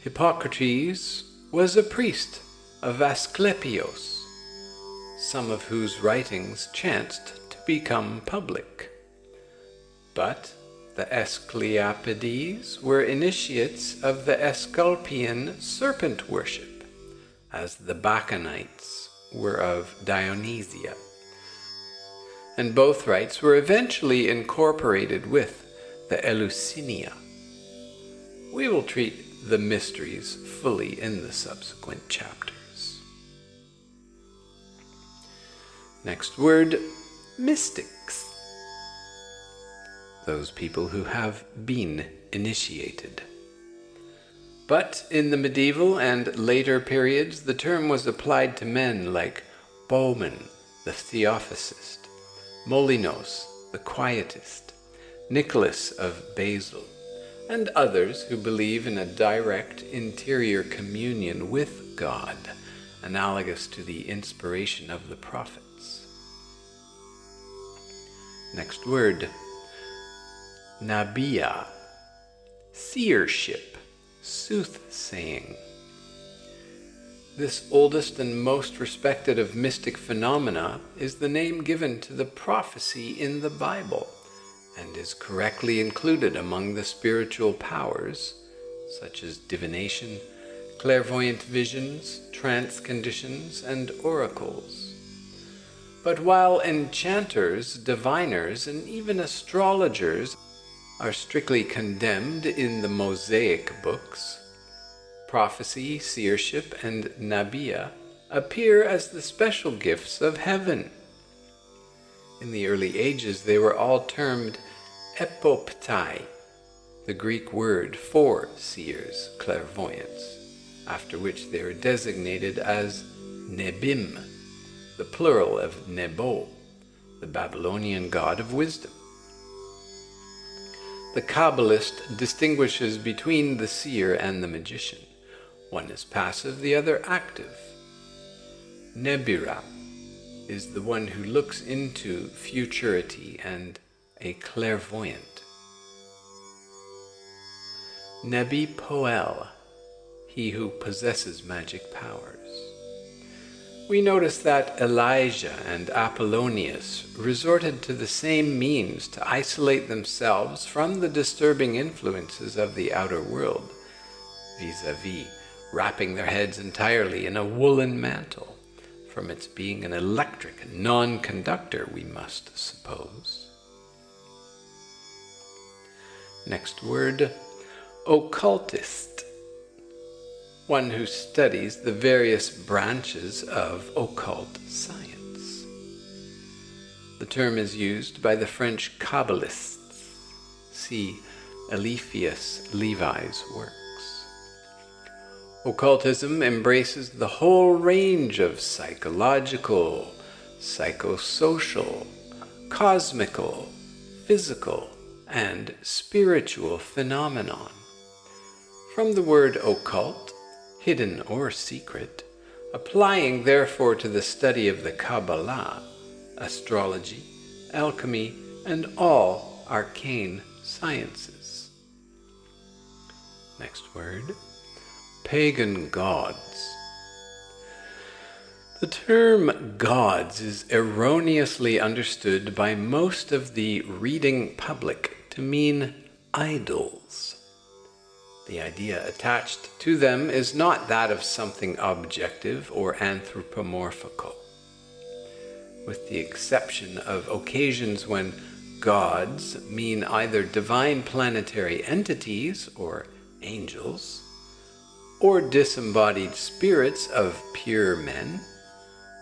Hippocrates was a priest of Asclepios, some of whose writings chanced to become public. But the Asclepiades were initiates of the Aesculapian serpent worship, as the Bacchanites were of Dionysia, and both rites were eventually incorporated with the Eleusinian. We will treat the mysteries fully in the subsequent chapters. Next word, mystics. Those people who have been initiated. But in the medieval and later periods, the term was applied to men like Bowman, the Theosophist, Molinos, the Quietist, Nicholas of Basel, and others who believe in a direct interior communion with God, analogous to the inspiration of the prophets. Next word. Nabia, seership, soothsaying. This oldest and most respected of mystic phenomena is the name given to the prophecy in the Bible, and is correctly included among the spiritual powers, such as divination, clairvoyant visions, trance conditions, and oracles. But while enchanters, diviners, and even astrologers are strictly condemned in the Mosaic books, prophecy, seership, and nabia appear as the special gifts of heaven. In the early ages, they were all termed epoptai, the Greek word for seers, clairvoyants, after which they were designated as nebim, the plural of Nebo, the Babylonian god of wisdom. The Kabbalist distinguishes between the seer and the magician. One is passive, the other active. Nebira is the one who looks into futurity and a clairvoyant. Nebi Poel, he who possesses magic powers. we notice that Elijah and Apollonius resorted to the same means to isolate themselves from the disturbing influences of the outer world, vis-a-vis wrapping their heads entirely in a woolen mantle, from its being an electric non-conductor, we must suppose. Next word, occultist. One who studies the various branches of occult science. The term is used by the French Kabbalists. See Eliphas Levi's works. Occultism embraces the whole range of psychological, psychosocial, cosmical, physical, and spiritual phenomenon. From the word occult, hidden or secret, applying therefore to the study of the Kabbalah, astrology, alchemy, and all arcane sciences. Next word, pagan gods. The term gods is erroneously understood by most of the reading public to mean idols. The idea attached to them is not that of something objective or anthropomorphical. With the exception of occasions when gods mean either divine planetary entities or angels, or disembodied spirits of pure men,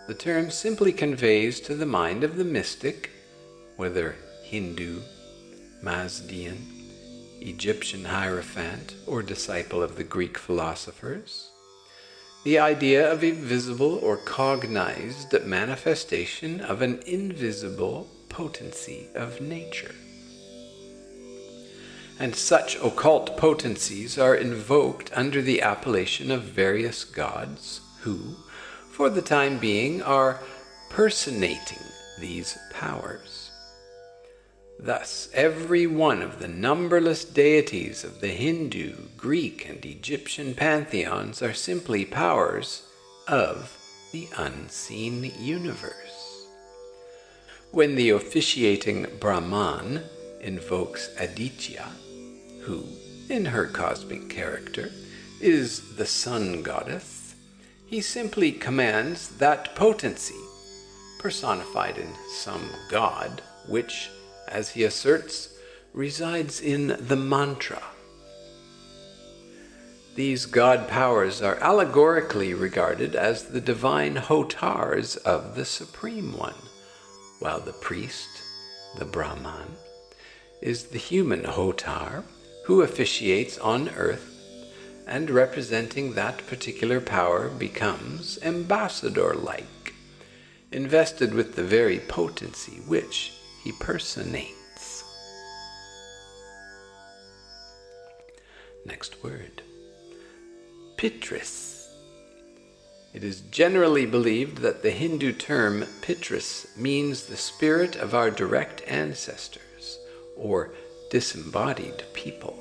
the term simply conveys to the mind of the mystic, whether Hindu, Mazdian, Egyptian hierophant, or disciple of the Greek philosophers, the idea of a visible or cognized manifestation of an invisible potency of nature. And such occult potencies are invoked under the appellation of various gods who, for the time being, are personating these powers. Thus, every one of the numberless deities of the Hindu, Greek, and Egyptian pantheons are simply powers of the unseen universe. When the officiating Brahman invokes Aditya, who, in her cosmic character, is the sun goddess, he simply commands that potency, personified in some god, which, as he asserts, resides in the mantra. These god powers are allegorically regarded as the divine hotars of the Supreme One, while the priest, the Brahman, is the human hotar who officiates on earth, and representing that particular power becomes ambassador-like, invested with the very potency which he personates. Next word, Pitris. It is generally believed that the Hindu term Pitris means the spirit of our direct ancestors, or disembodied people.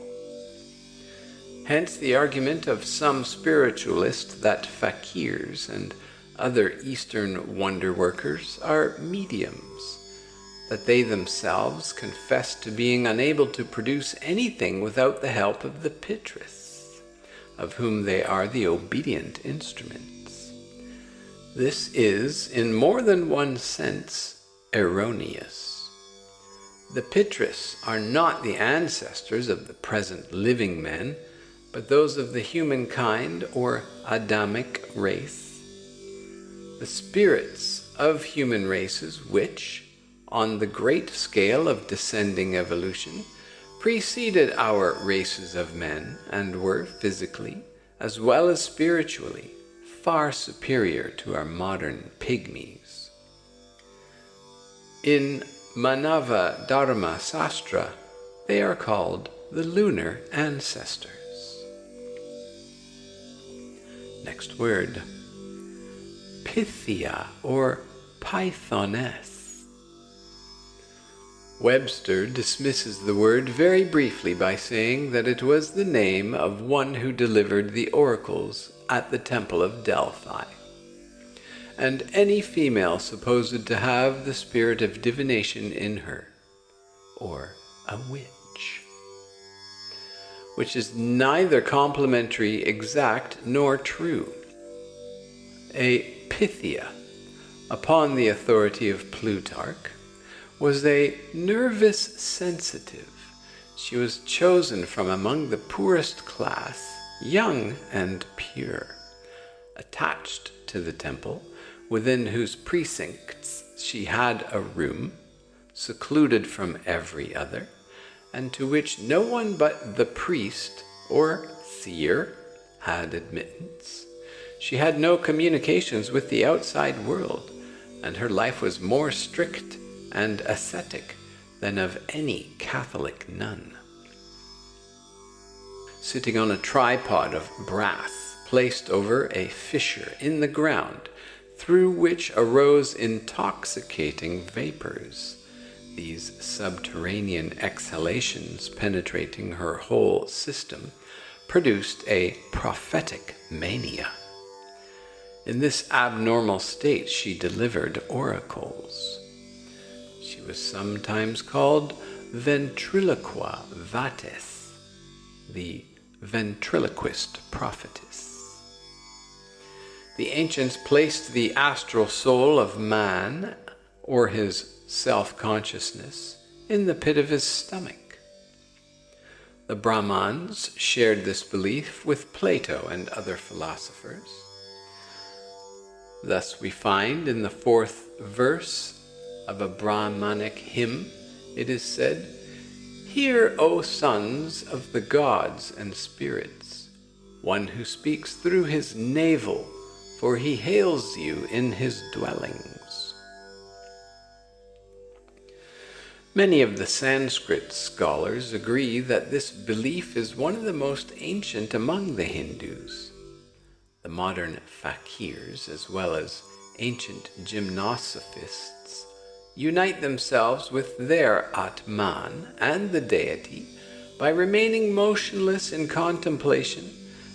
Hence the argument of some spiritualists that fakirs and other Eastern wonder workers are mediums, that they themselves confess to being unable to produce anything without the help of the Pitris, of whom they are the obedient instruments. This is, in more than one sense, erroneous. The Pitris are not the ancestors of the present living men, but those of the humankind or Adamic race. The spirits of human races which, on the great scale of descending evolution, preceded our races of men and were physically, as well as spiritually, far superior to our modern pygmies. In Manava Dharma Sastra, they are called the lunar ancestors. Next word, Pythia or Pythoness. Webster dismisses the word very briefly by saying that it was the name of one who delivered the oracles at the Temple of Delphi, and any female supposed to have the spirit of divination in her, or a witch, which is neither complimentary, exact, nor true. A Pythia, upon the authority of Plutarch, was a nervous sensitive. She was chosen from among the poorest class, young and pure, attached to the temple, within whose precincts she had a room, secluded from every other, and to which no one but the priest or seer had admittance. She had no communications with the outside world, and her life was more strict and ascetic than of any Catholic nun. Sitting on a tripod of brass placed over a fissure in the ground, through which arose intoxicating vapors, these subterranean exhalations penetrating her whole system produced a prophetic mania. In this abnormal state she delivered oracles. She was sometimes called ventriloqua vates, the ventriloquist prophetess. The ancients placed the astral soul of man, or his self-consciousness, in the pit of his stomach. The Brahmans shared this belief with Plato and other philosophers. Thus we find in the 4th verse of a Brahmanic hymn, it is said, "Hear, O sons of the gods and spirits, one who speaks through his navel, for he hails you in his dwellings." Many of the Sanskrit scholars agree that this belief is one of the most ancient among the Hindus. The modern fakirs, as well as ancient gymnosophists, unite themselves with their Atman and the deity by remaining motionless in contemplation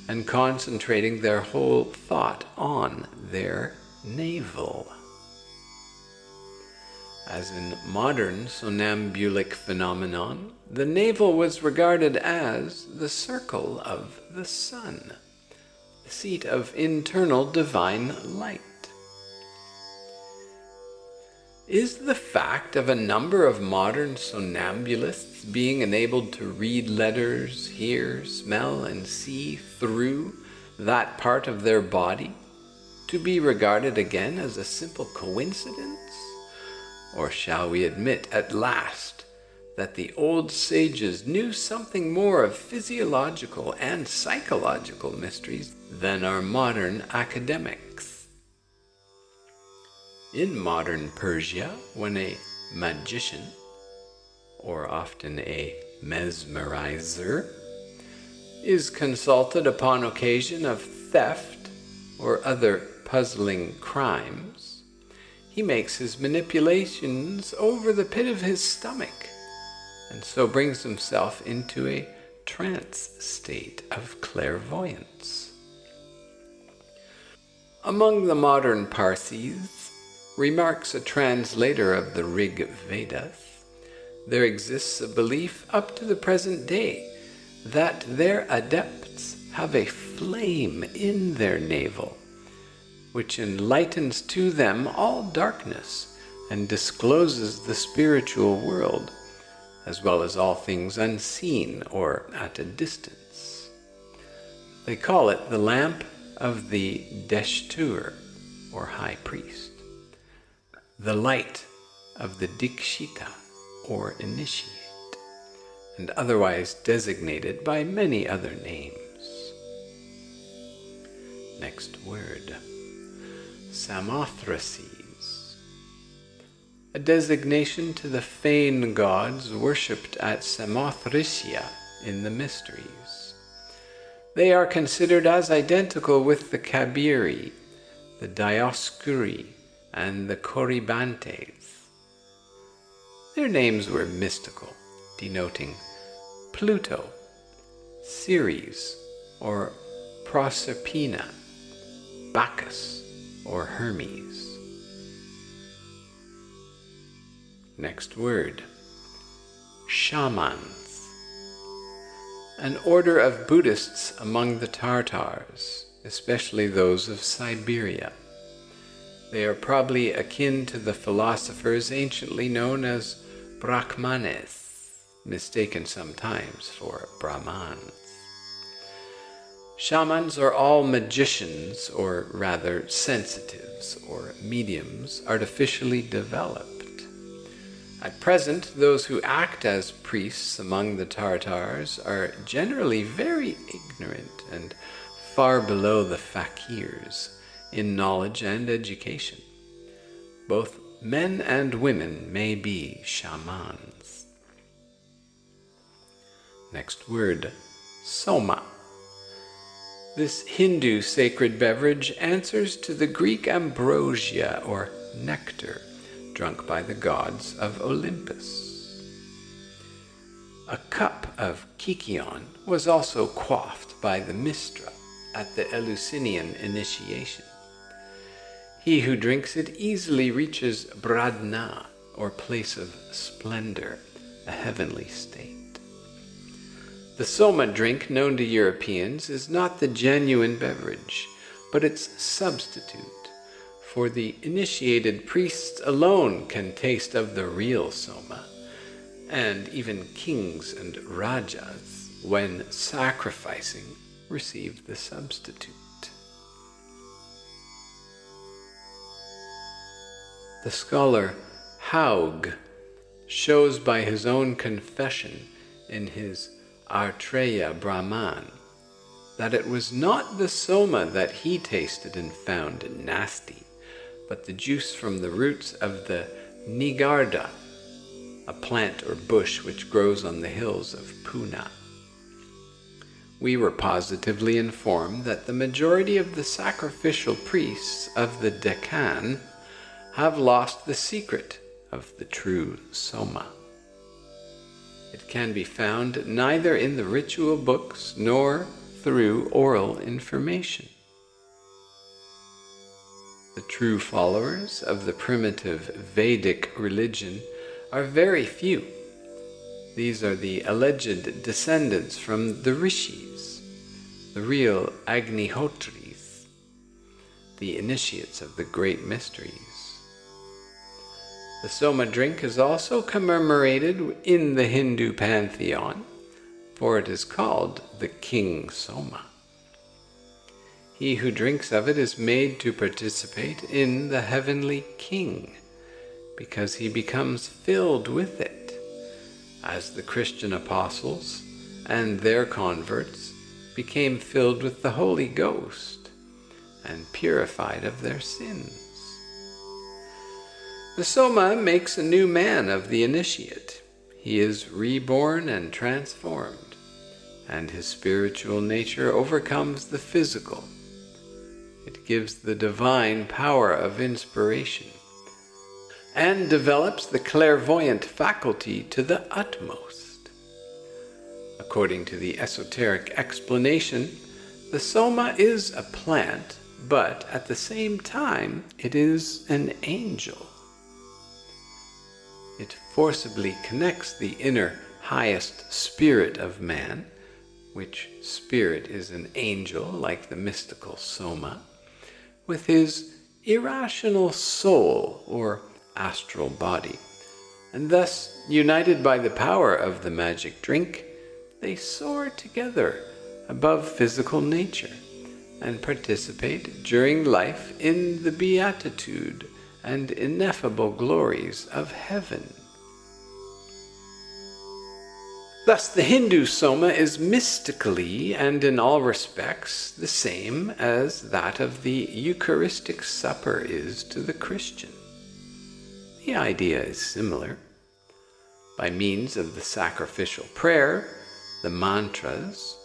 and concentrating their whole thought on their navel. As in modern somnambulic phenomenon, the navel was regarded as the circle of the sun, the seat of internal divine light. Is the fact of a number of modern somnambulists being enabled to read letters, hear, smell, and see through that part of their body to be regarded again as a simple coincidence? Or shall we admit at last that the old sages knew something more of physiological and psychological mysteries than our modern academics? In modern Persia, when a magician, or often a mesmerizer, is consulted upon occasion of theft or other puzzling crimes, he makes his manipulations over the pit of his stomach, and so brings himself into a trance state of clairvoyance. Among the modern Parsis, remarks a translator of the Rig Vedas, there exists a belief up to the present day that their adepts have a flame in their navel, which enlightens to them all darkness and discloses the spiritual world, as well as all things unseen or at a distance. They call it the lamp of the Deshtur, or high priest, the light of the Dikshita, or initiate, and otherwise designated by many other names. Next word, Samothraces, a designation to the Fane gods worshipped at Samothracia in the mysteries. They are considered as identical with the Kabiri, the Dioscuri, and the Corybantes. Their names were mystical, denoting Pluto, Ceres, or Proserpina, Bacchus, or Hermes. Next word, shamans. An order of Buddhists among the Tartars, especially those of Siberia. They are probably akin to the philosophers anciently known as Brahmanes, mistaken sometimes for Brahmans. Shamans are all magicians, or rather sensitives, or mediums, artificially developed. At present, those who act as priests among the Tartars are generally very ignorant and far below the fakirs in knowledge and education. Both men and women may be shamans. Next word, soma. This Hindu sacred beverage answers to the Greek ambrosia, or nectar, drunk by the gods of Olympus. A cup of kykeon was also quaffed by the Mistra at the Eleusinian initiation. He who drinks it easily reaches Bradna, or place of splendor, a heavenly state. The soma drink known to Europeans is not the genuine beverage, but its substitute, for the initiated priests alone can taste of the real soma, and even kings and rajas, when sacrificing, receive the substitute. The scholar Haug shows by his own confession in his Artreya Brahman that it was not the soma that he tasted and found nasty, but the juice from the roots of the Nigarda, a plant or bush which grows on the hills of Puna. We were positively informed that the majority of the sacrificial priests of the Deccan have lost the secret of the true soma. It can be found neither in the ritual books nor through oral information. The true followers of the primitive Vedic religion are very few. These are the alleged descendants from the rishis, the real Agnihotris, the initiates of the great mysteries. The soma drink is also commemorated in the Hindu pantheon, for it is called the King Soma. He who drinks of it is made to participate in the heavenly king, because he becomes filled with it, as the Christian apostles and their converts became filled with the Holy Ghost and purified of their sins. The soma makes a new man of the initiate. He is reborn and transformed, and his spiritual nature overcomes the physical. It gives the divine power of inspiration and develops the clairvoyant faculty to the utmost. According to the esoteric explanation, the soma is a plant, but at the same time it is an angel. It forcibly connects the inner highest spirit of man, which spirit is an angel like the mystical soma, with his irrational soul or astral body, and thus, united by the power of the magic drink, they soar together above physical nature and participate during life in the beatitude and ineffable glories of heaven. Thus, the Hindu soma is mystically and in all respects the same as that of the Eucharistic supper is to the Christian. The idea is similar. By means of the sacrificial prayer, the mantras,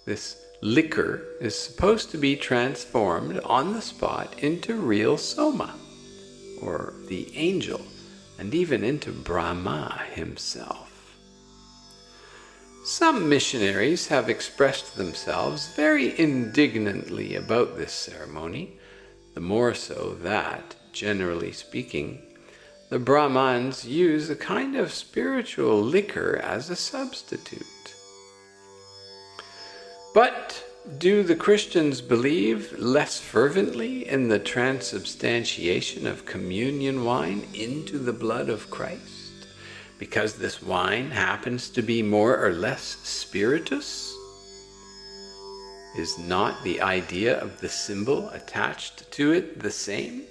this liquor is supposed to be transformed on the spot into real soma, or the angel, and even into Brahma himself. Some missionaries have expressed themselves very indignantly about this ceremony, the more so that, generally speaking, the Brahmins use a kind of spiritual liquor as a substitute. But do the Christians believe less fervently in the transubstantiation of communion wine into the blood of Christ, because this wine happens to be more or less spirituous? Is not the idea of the symbol attached to it the same?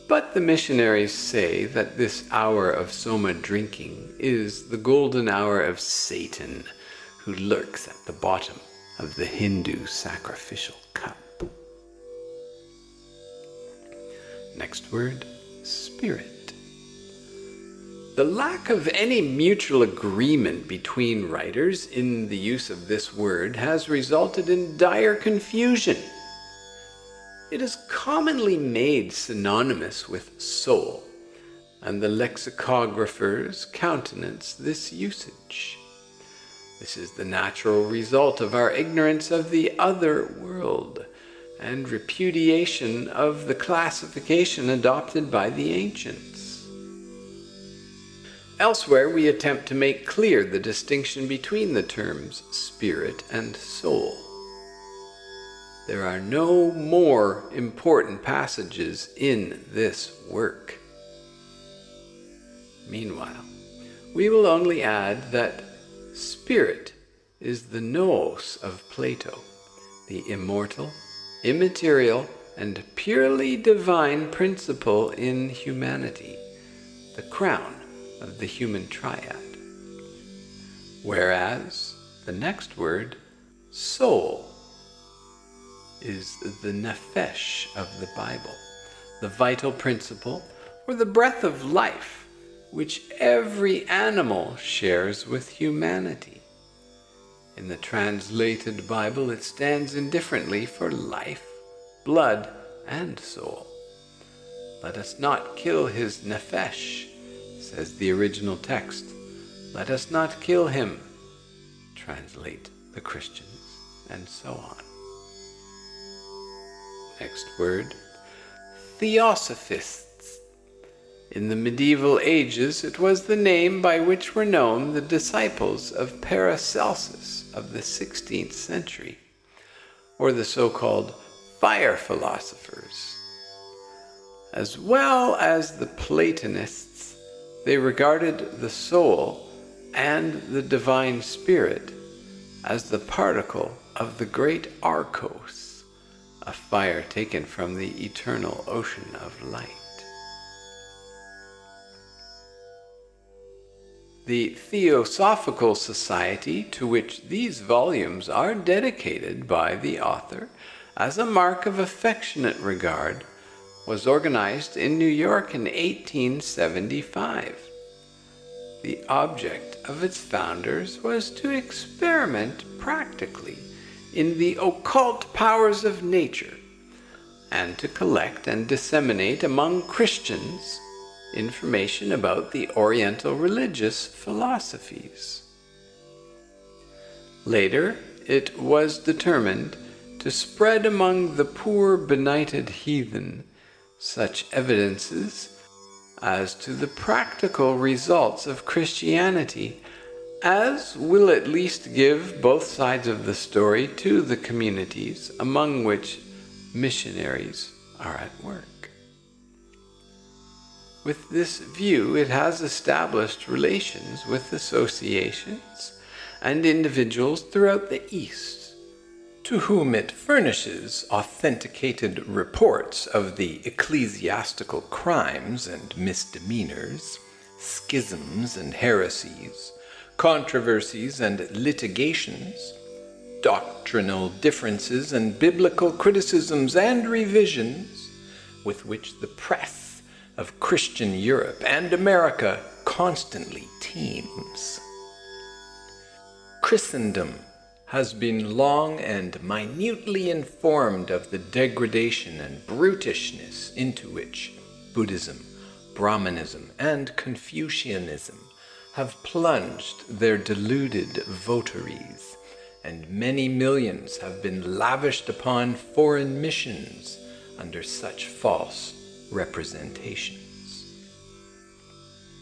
But the missionaries say that this hour of Soma drinking is the golden hour of Satan, who lurks at the bottom of the Hindu sacrificial cup. Next word, spirit. The lack of any mutual agreement between writers in the use of this word has resulted in dire confusion. It is commonly made synonymous with soul, and the lexicographers countenance this usage. This is the natural result of our ignorance of the other world and repudiation of the classification adopted by the ancients. Elsewhere, we attempt to make clear the distinction between the terms spirit and soul. There are no more important passages in this work. Meanwhile, we will only add that spirit is the nous of Plato, the immortal, immaterial, and purely divine principle in humanity, the crown of the human triad. Whereas the next word, soul, is the nephesh of the Bible, the vital principle or the breath of life which every animal shares with humanity. In the translated Bible, it stands indifferently for life, blood, and soul. Let us not kill his nephesh, says the original text. Let us not kill him, translate the Christians, and so on. Next word, Theosophists. In the medieval ages, it was the name by which were known the disciples of Paracelsus of the 16th century, or the so-called fire philosophers. As well as the Platonists, they regarded the soul and the divine spirit as the particle of the great Arcos, a fire taken from the eternal ocean of light. The Theosophical Society, to which these volumes are dedicated by the author as a mark of affectionate regard, was organized in New York in 1875. The object of its founders was to experiment practically in the occult powers of nature, and to collect and disseminate among Christians information about the Oriental religious philosophies. Later, it was determined to spread among the poor benighted heathen such evidences as to the practical results of Christianity as will at least give both sides of the story to the communities among which missionaries are at work. With this view, it has established relations with associations and individuals throughout the East, to whom it furnishes authenticated reports of the ecclesiastical crimes and misdemeanors, schisms and heresies, controversies and litigations, doctrinal differences and biblical criticisms and revisions with which the press of Christian Europe and America constantly teems. Christendom has been long and minutely informed of the degradation and brutishness into which Buddhism, Brahmanism, and Confucianism have plunged their deluded votaries, and many millions have been lavished upon foreign missions under such false representations.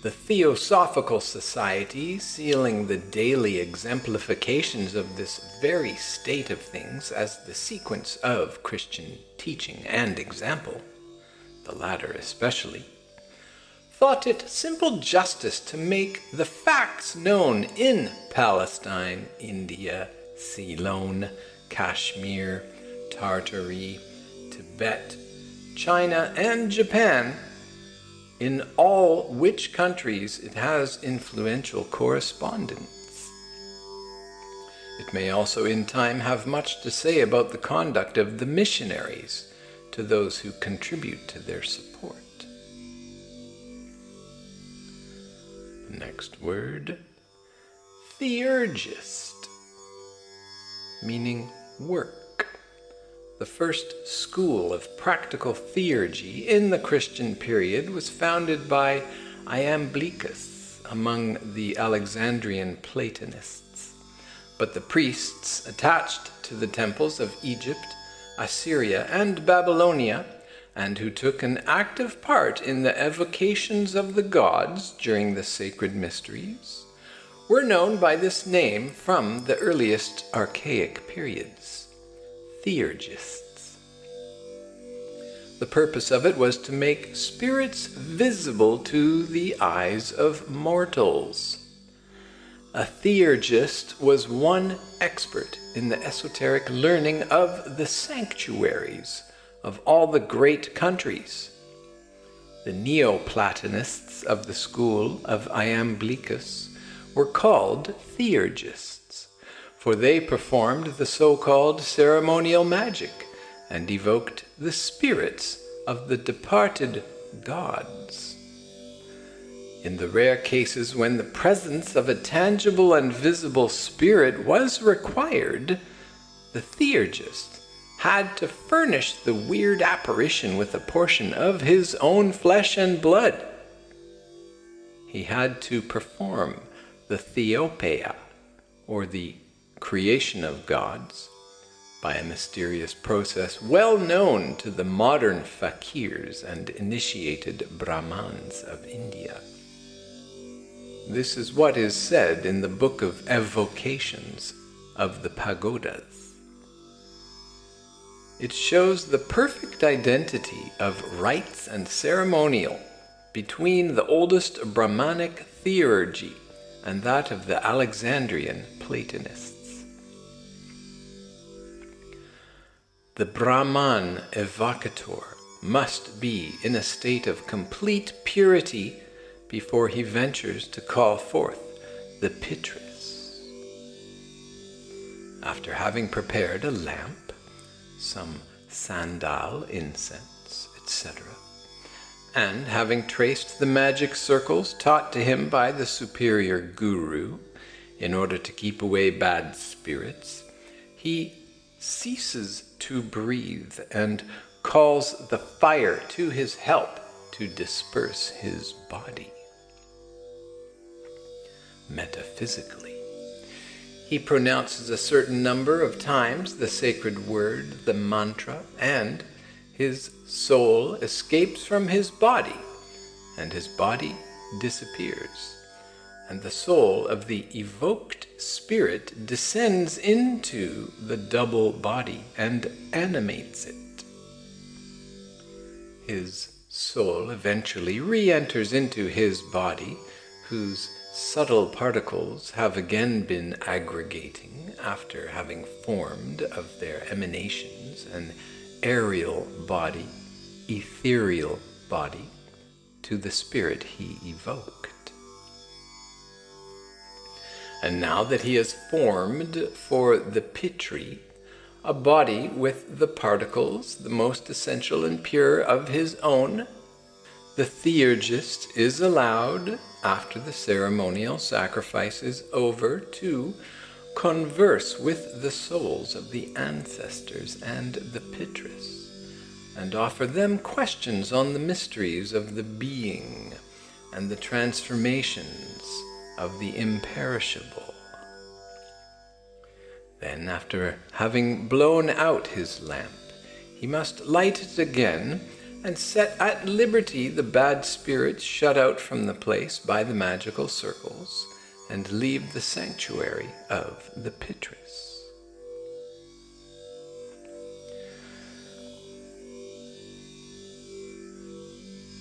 The Theosophical Society, sealing the daily exemplifications of this very state of things as the sequence of Christian teaching and example, the latter especially, thought it simple justice to make the facts known in Palestine, India, Ceylon, Kashmir, Tartary, Tibet, China, and Japan, in all which countries it has influential correspondents. It may also in time have much to say about the conduct of the missionaries to those who contribute to their support. The next word, theurgist, meaning work. The first school of practical theurgy in the Christian period was founded by Iamblichus among the Alexandrian Platonists. But the priests attached to the temples of Egypt, Assyria, and Babylonia, and who took an active part in the evocations of the gods during the sacred mysteries, were known by this name from the earliest archaic periods, theurgists. The purpose of it was to make spirits visible to the eyes of mortals. A theurgist was one expert in the esoteric learning of the sanctuaries of all the great countries. The Neoplatonists of the school of Iamblichus were called theurgists, for they performed the so-called ceremonial magic and evoked the spirits of the departed gods. In the rare cases when the presence of a tangible and visible spirit was required, the theurgist had to furnish the weird apparition with a portion of his own flesh and blood. He had to perform the theopeia, or the creation of gods, by a mysterious process well known to the modern fakirs and initiated Brahmans of India. This is what is said in the Book of Evocations of the Pagodas. It shows the perfect identity of rites and ceremonial between the oldest Brahmanic theurgy and that of the Alexandrian Platonists. The Brahman evocator must be in a state of complete purity before he ventures to call forth the Pitris. After having prepared a lamp, some sandal, incense, etc., and having traced the magic circles taught to him by the superior guru in order to keep away bad spirits, he ceases to breathe and calls the fire to his help to disperse his body. Metaphysically, he pronounces a certain number of times the sacred word, the mantra, and his soul escapes from his body, and his body disappears, and the soul of the evoked spirit descends into the double body and animates it. His soul eventually re-enters into his body, whose subtle particles have again been aggregating after having formed of their emanations an aerial body, ethereal body, to the spirit he evoked. And now that he has formed for the Pitri a body with the particles, the most essential and pure of his own, the theurgist is allowed, after the ceremonial sacrifice is over, to converse with the souls of the ancestors and the Pitris, and offer them questions on the mysteries of the being and the transformations of the imperishable. Then, after having blown out his lamp, he must light it again and set at liberty the bad spirits shut out from the place by the magical circles, and leave the sanctuary of the Pitris.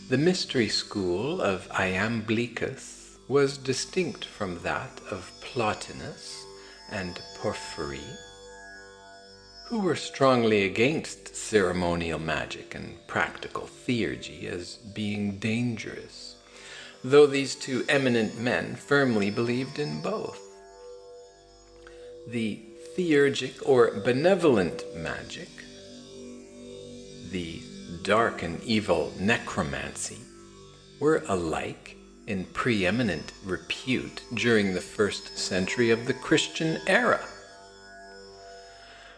The mystery school of Iamblichus was distinct from that of Plotinus and Porphyry, who were strongly against ceremonial magic and practical theurgy as being dangerous, though these two eminent men firmly believed in both. The theurgic or benevolent magic, the dark and evil necromancy, were alike in preeminent repute during the 1st century of the Christian era.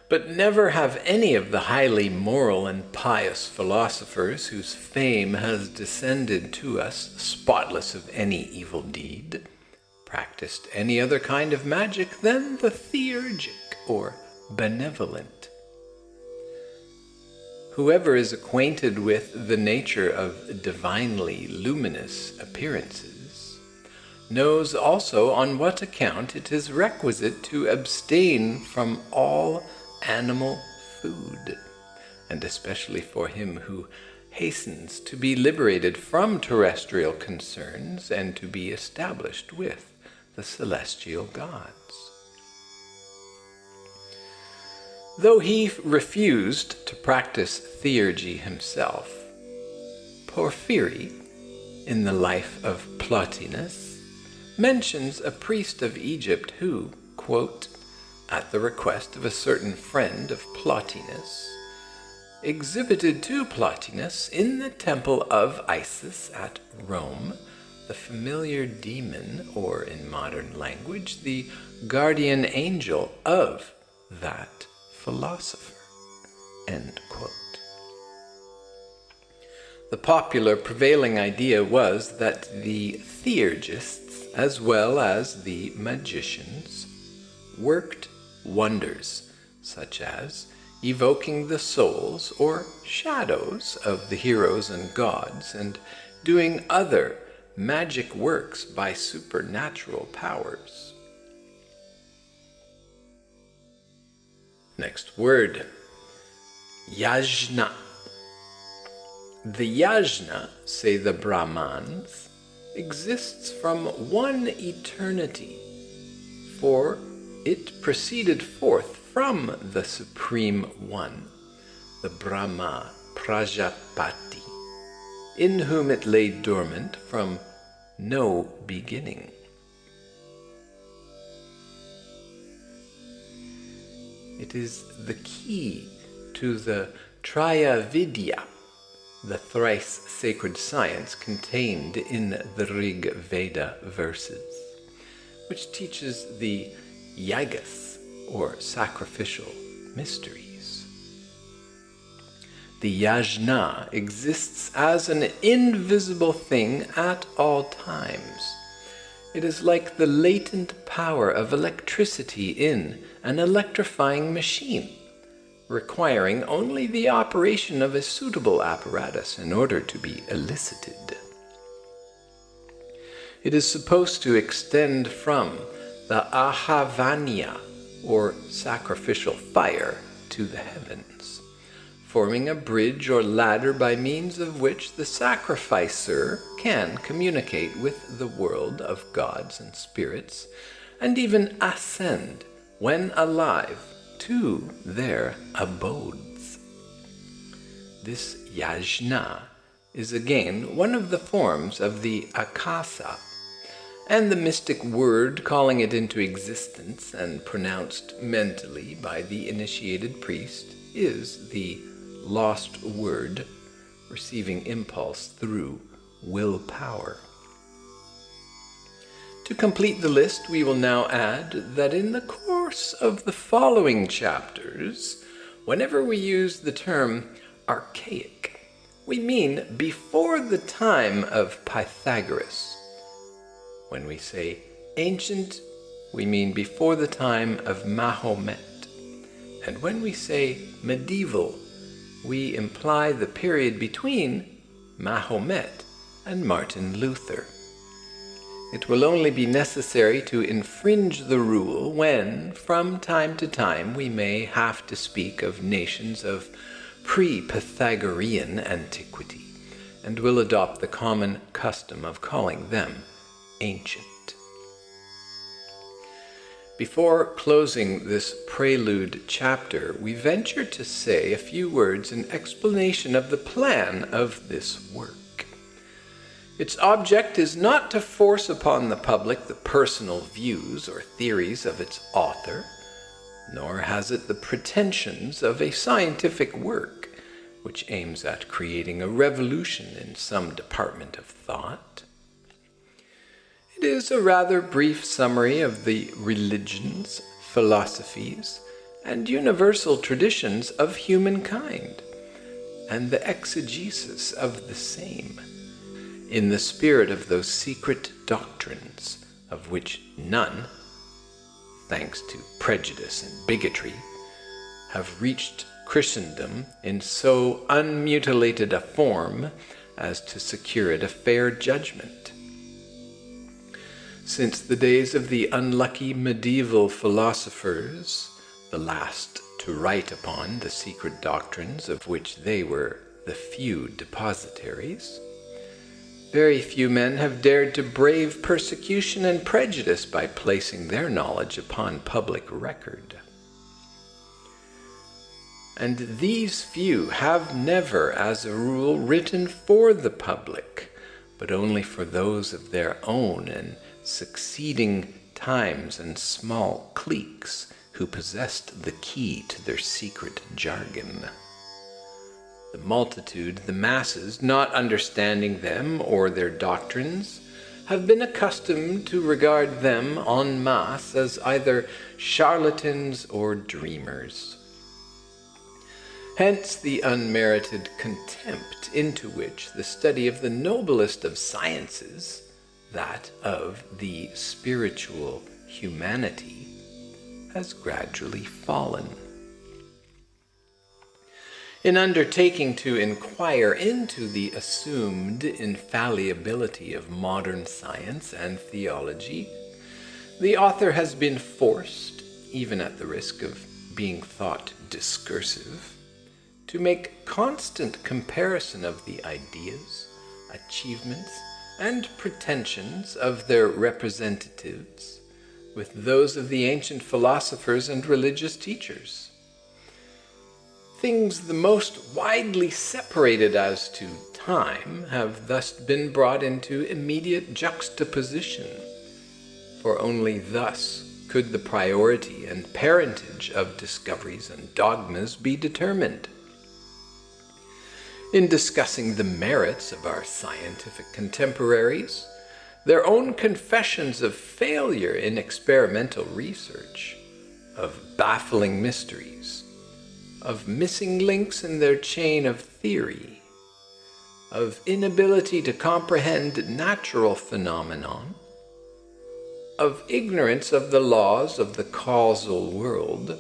But never have any of the highly moral and pious philosophers whose fame has descended to us, spotless of any evil deed, practiced any other kind of magic than the theurgic or benevolent. Whoever is acquainted with the nature of divinely luminous appearances knows also on what account it is requisite to abstain from all animal food, and especially for him who hastens to be liberated from terrestrial concerns and to be established with the celestial gods. Though he refused to practice theurgy himself, Porphyry, in the life of Plotinus, mentions a priest of Egypt who, quote, at the request of a certain friend of Plotinus, exhibited to Plotinus in the temple of Isis at Rome the familiar demon, or in modern language, the guardian angel of that philosopher. End quote. The popular prevailing idea was that the theurgists, as well as the magicians, worked wonders, such as evoking the souls or shadows of the heroes and gods, and doing other magic works by supernatural powers. Next word, yajna. The yajna, say the Brahmans, exists from one eternity, for it proceeded forth from the Supreme One, the Brahma Prajapati, in whom it lay dormant from no beginning. It is the key to the Triavidya, the thrice sacred science contained in the Rig Veda verses, which teaches the yagas, or sacrificial mysteries. The yajna exists as an invisible thing at all times. It is like the latent power of electricity in an electrifying machine, requiring only the operation of a suitable apparatus in order to be elicited. It is supposed to extend from the ahavanya, or sacrificial fire, to the heavens, forming a bridge or ladder by means of which the sacrificer can communicate with the world of gods and spirits, and even ascend, when alive, to their abodes. This yajna is again one of the forms of the akasa, and the mystic word calling it into existence and pronounced mentally by the initiated priest is the lost word, receiving impulse through willpower. To complete the list, we will now add that in the course of the following chapters, whenever we use the term archaic, we mean before the time of Pythagoras. When we say ancient, we mean before the time of Mahomet. And when we say medieval, we imply the period between Mahomet and Martin Luther. It will only be necessary to infringe the rule when, from time to time, we may have to speak of nations of pre-Pythagorean antiquity, and will adopt the common custom of calling them ancient. Before closing this prelude chapter, we venture to say a few words in explanation of the plan of this work. Its object is not to force upon the public the personal views or theories of its author, nor has it the pretensions of a scientific work, which aims at creating a revolution in some department of thought. It is a rather brief summary of the religions, philosophies, and universal traditions of humankind, and the exegesis of the same, in the spirit of those secret doctrines of which none, thanks to prejudice and bigotry, have reached Christendom in so unmutilated a form as to secure it a fair judgment. Since the days of the unlucky medieval philosophers, the last to write upon the secret doctrines of which they were the few depositaries, very few men have dared to brave persecution and prejudice by placing their knowledge upon public record. And these few have never, as a rule, written for the public, but only for those of their own and succeeding times and small cliques who possessed the key to their secret jargon. The multitude, the masses, not understanding them or their doctrines, have been accustomed to regard them en masse as either charlatans or dreamers. Hence the unmerited contempt into which the study of the noblest of sciences, that of the spiritual humanity, has gradually fallen. In undertaking to inquire into the assumed infallibility of modern science and theology, the author has been forced, even at the risk of being thought discursive, to make constant comparison of the ideas, achievements, and pretensions of their representatives with those of the ancient philosophers and religious teachers. Things the most widely separated as to time have thus been brought into immediate juxtaposition, for only thus could the priority and parentage of discoveries and dogmas be determined. In discussing the merits of our scientific contemporaries, their own confessions of failure in experimental research, of baffling mysteries, of missing links in their chain of theory, of inability to comprehend natural phenomenon, of ignorance of the laws of the causal world,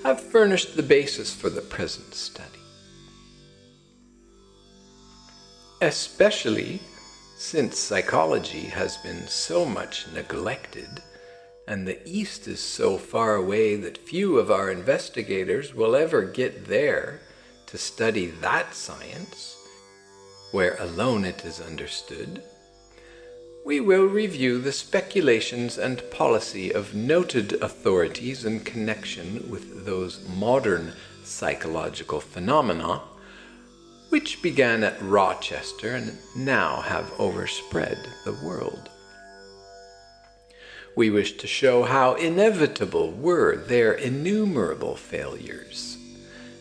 have furnished the basis for the present study. Especially since psychology has been so much neglected, and the East is so far away that few of our investigators will ever get there to study that science, where alone it is understood, we will review the speculations and policy of noted authorities in connection with those modern psychological phenomena which began at Rochester and now have overspread the world. We wish to show how inevitable were their innumerable failures,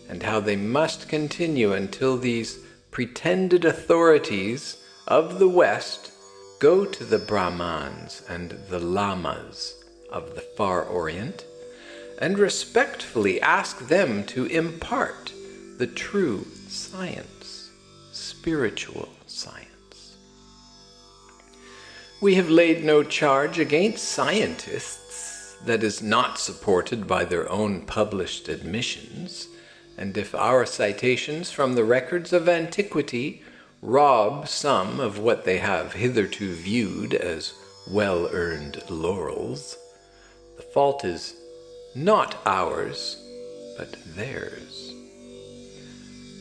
and how they must continue until these pretended authorities of the West go to the Brahmans and the Lamas of the Far Orient and respectfully ask them to impart the true science, spiritual science. We have laid no charge against scientists. that is not supported by their own published admissions, and if our citations from the records of antiquity rob some of what they have hitherto viewed as well-earned laurels, the fault is not ours, but theirs.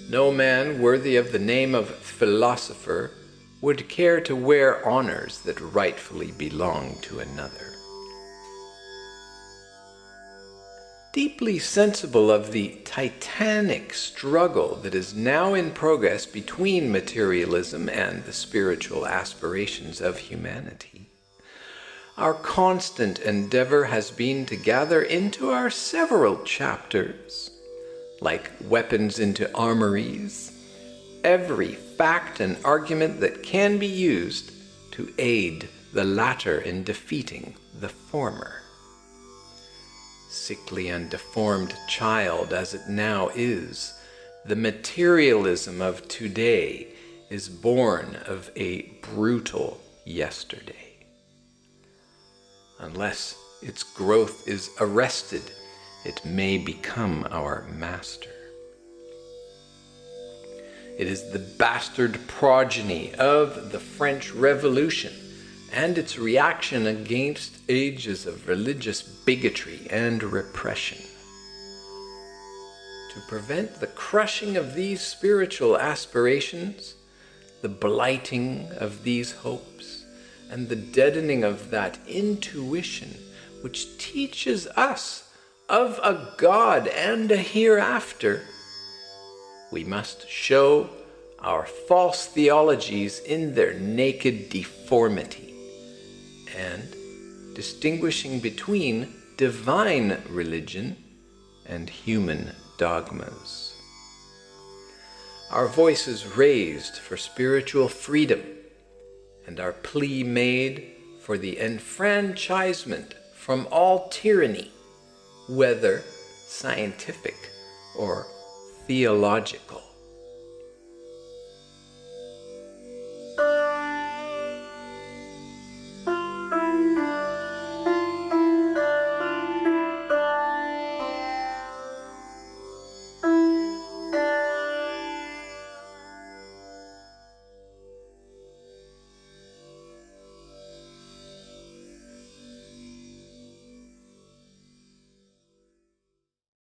No man worthy of the name of philosopher would care to wear honors that rightfully belong to another. Deeply sensible of the titanic struggle that is now in progress between materialism and the spiritual aspirations of humanity, our constant endeavor has been to gather into our several chapters, like weapons into armories, every fact and argument that can be used to aid the latter in defeating the former. Sickly and deformed child as it now is, the materialism of today is born of a brutal yesterday. Unless its growth is arrested, it may become our master. It is the bastard progeny of the French Revolution and its reaction against ages of religious bigotry and repression. To prevent the crushing of these spiritual aspirations, the blighting of these hopes, and the deadening of that intuition which teaches us of a God and a hereafter, we must show our false theologies in their naked deformity, and distinguishing between divine religion and human dogmas. Our voices raised for spiritual freedom, and our plea made for the enfranchisement from all tyranny, whether scientific or theological.